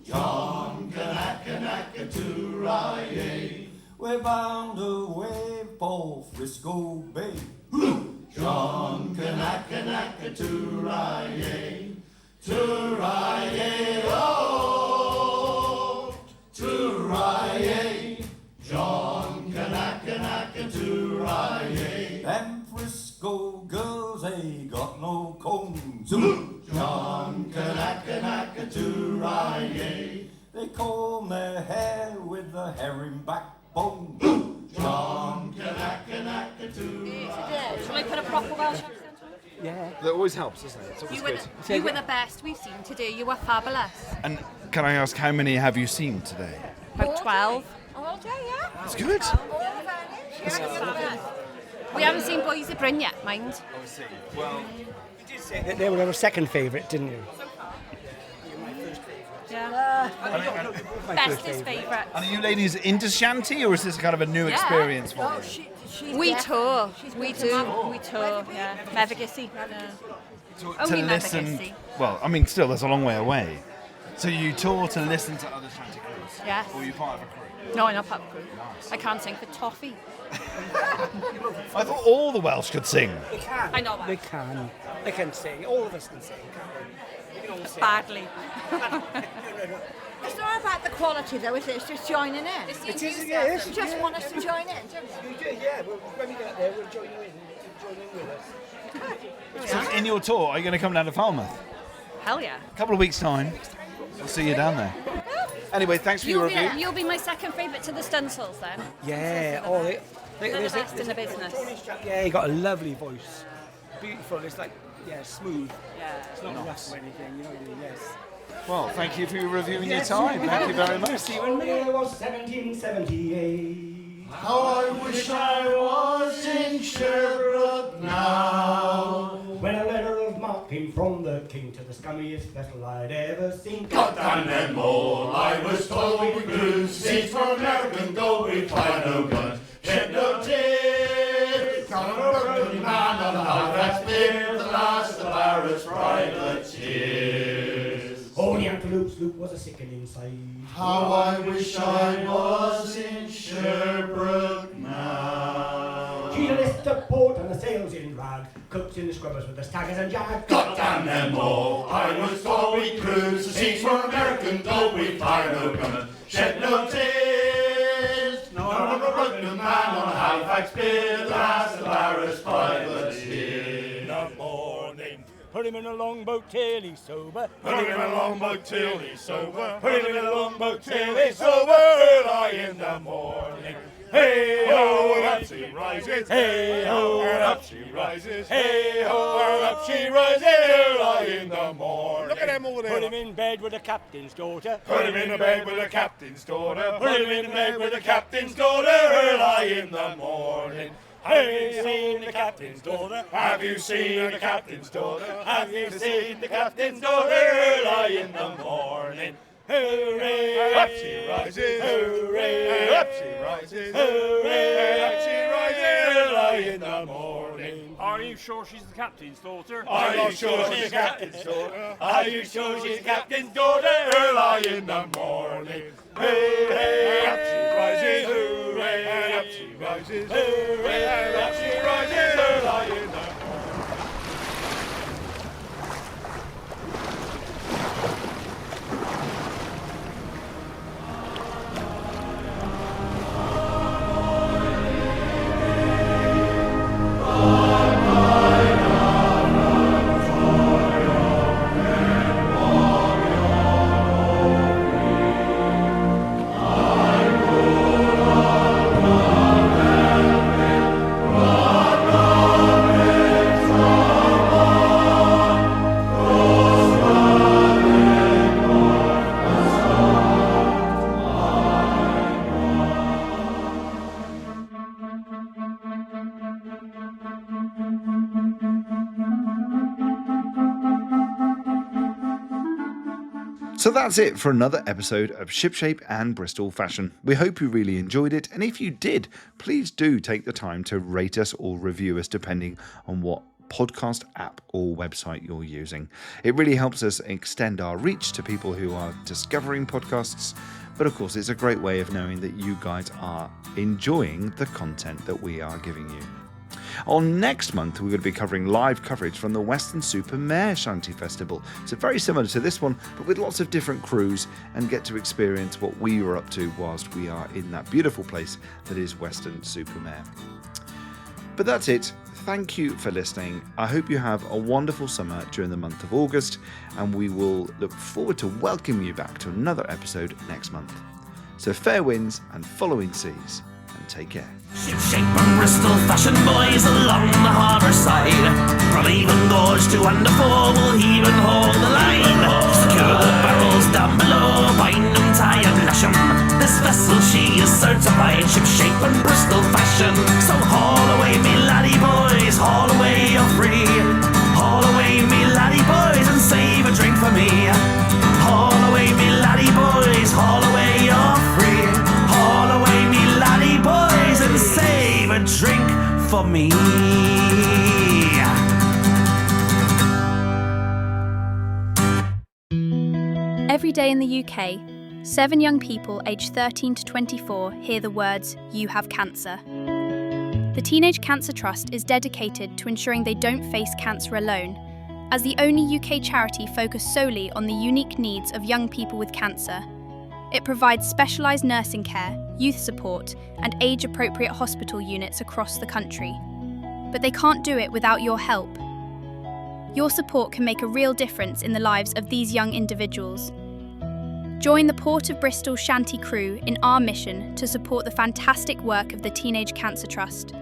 John Kanaka-Naka-Toorai. We're bound away for Frisco Bay. John Kanaka-Naka-Toorai. Toorai, oh, Toorai. John Kanaka-Naka-Toorai. Them Frisco girls, they got no combs. John Kanaka-Naka-Toorai. They comb their hair with a herring backbone. John Kanaka-Naka-Toorai. Shall I put a proper Welsh accent on? Yeah. That always helps, doesn't it? It's always good. You were the best we've seen today. You were fabulous. And can I ask, how many have you seen today? About 12. All day, yeah. That's good. We haven't seen Boys of Brin yet, mind. I see. Well, You did say that they were our second favourite, didn't you? Yeah. Bestest favourite. favourite. And are you ladies into Shanty, or is this kind of a new experience for you? We tour. We tour. Yeah. Mevagissy. Only Mevagissy. Well, I mean, still, that's a long way away. So you tour to listen to other Shanty crews? Yes. Or are you part of a crew? No, I'm not part of a crew. I can't sing for toffee. I thought all the Welsh could sing. They can. I know that. They can. They can sing. All of us can sing, can't we? We can all sing. Badly. It's not about the quality though, is it? It's just joining in. It is, yes. You just want us to join in, don't you? You do, yeah. When we get there, we'll join you in. Join in with us. So in your tour, are you going to come down to Falmouth? Hell yeah. A couple of weeks' time. We'll see you down there. Anyway, thanks for your review. You'll be my second favourite to the Stencils then. Yeah. They're the best in the business. Yeah, he got a lovely voice. Beautiful. It's like, smooth. Yeah. It's not rough or anything, you know what I mean? Yes. Well, thank you for your review and your time. Thank you very much. When the year was 1778. How I wish I was in Sherbrooke now. When a letter of marque came from the king to the scummiest vessel I'd ever seen. God damn them all, I was told we cruise. Seats for American gold, we'd fire no guns. Shed no tears. Come a broken man on the Halifax pier. The last of Irish privateers. Oh, the Antelope sloop was a sickening sight. How I wish I was in Sherbrooke now. She's a list of port and the sails in rag. Cooks in the scrubbers with the staggers and jag. God damn them all, I was told we cruise. The seas were American gold, we fire no guns. Shed no tears. No one a broken man on a Halifax pier. The last of Irish privateers. That morning, put him in a longboat till he's sober. Put him in a longboat till he's sober. Put him in a longboat till he's sober. Early in the morning. Hey ho, up she rises. Hey ho, up she rises. Hey ho, up she rises. Early in the morning. Look at them over there. Put him in bed with the captain's daughter. Put him in bed with the captain's daughter. Put him in bed with the captain's daughter. Early in the morning. Have you seen the captain's daughter? Have you seen the captain's daughter? Have you seen the captain's daughter? Early in the morning. Hooray! Up she rises. Hooray! Up she rises. Hooray! Up she rises. Early in the morning. Are you sure she's the captain's daughter? Are you sure she's the captain's daughter? Are you sure she's the captain's daughter? Early in the morning. Hooray! Up she rises. Hooray! Up she rises. Hooray! Up she rises. Early in the morning. So that's it for another episode of Shipshape and Bristol Fashion. We hope you really enjoyed it, and if you did, please do take the time to rate us or review us depending on what podcast app or website you're using. It really helps us extend our reach to people who are discovering podcasts, but of course it's a great way of knowing that you guys are enjoying the content that we are giving you. On next month, we're going to be covering live coverage from the Western Super Mare Shanty Festival. So very similar to this one, but with lots of different crews, and get to experience what we were up to whilst we are in that beautiful place that is Western Super Mare. But that's it. Thank you for listening. I hope you have a wonderful summer during the month of August, and we will look forward to welcoming you back to another episode next month. So fair winds and following seas, and take care. Shipshape and Bristol fashion boys along the harbour side. From even gorge to underfall, we'll heave and haul the line. Secure the barrels down below, bind them, tie and lash 'em. This vessel, she is certified Shipshape and Bristol fashion. So haul away me laddie boys, haul away you're free. Haul away me laddie boys and save a drink for me. Haul away me laddie boys, haul away you're free. Haul away me laddie boys and save a drink for me. Every day in the UK, 7 young people aged 13 to 24 hear the words, "You have cancer." The Teenage Cancer Trust is dedicated to ensuring they don't face cancer alone, as the only UK charity focused solely on the unique needs of young people with cancer. It provides specialised nursing care, youth support, and age-appropriate hospital units across the country. But they can't do it without your help. Your support can make a real difference in the lives of these young individuals. Join the Port of Bristol Shanty crew in our mission to support the fantastic work of the Teenage Cancer Trust.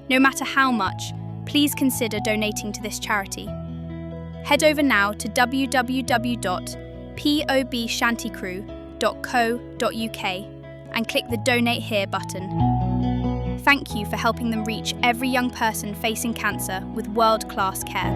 No matter how much, please consider donating to this charity. Head over now to www.pobshantycrew.co.uk and click the Donate Here button. Thank you for helping them reach every young person facing cancer with world-class care.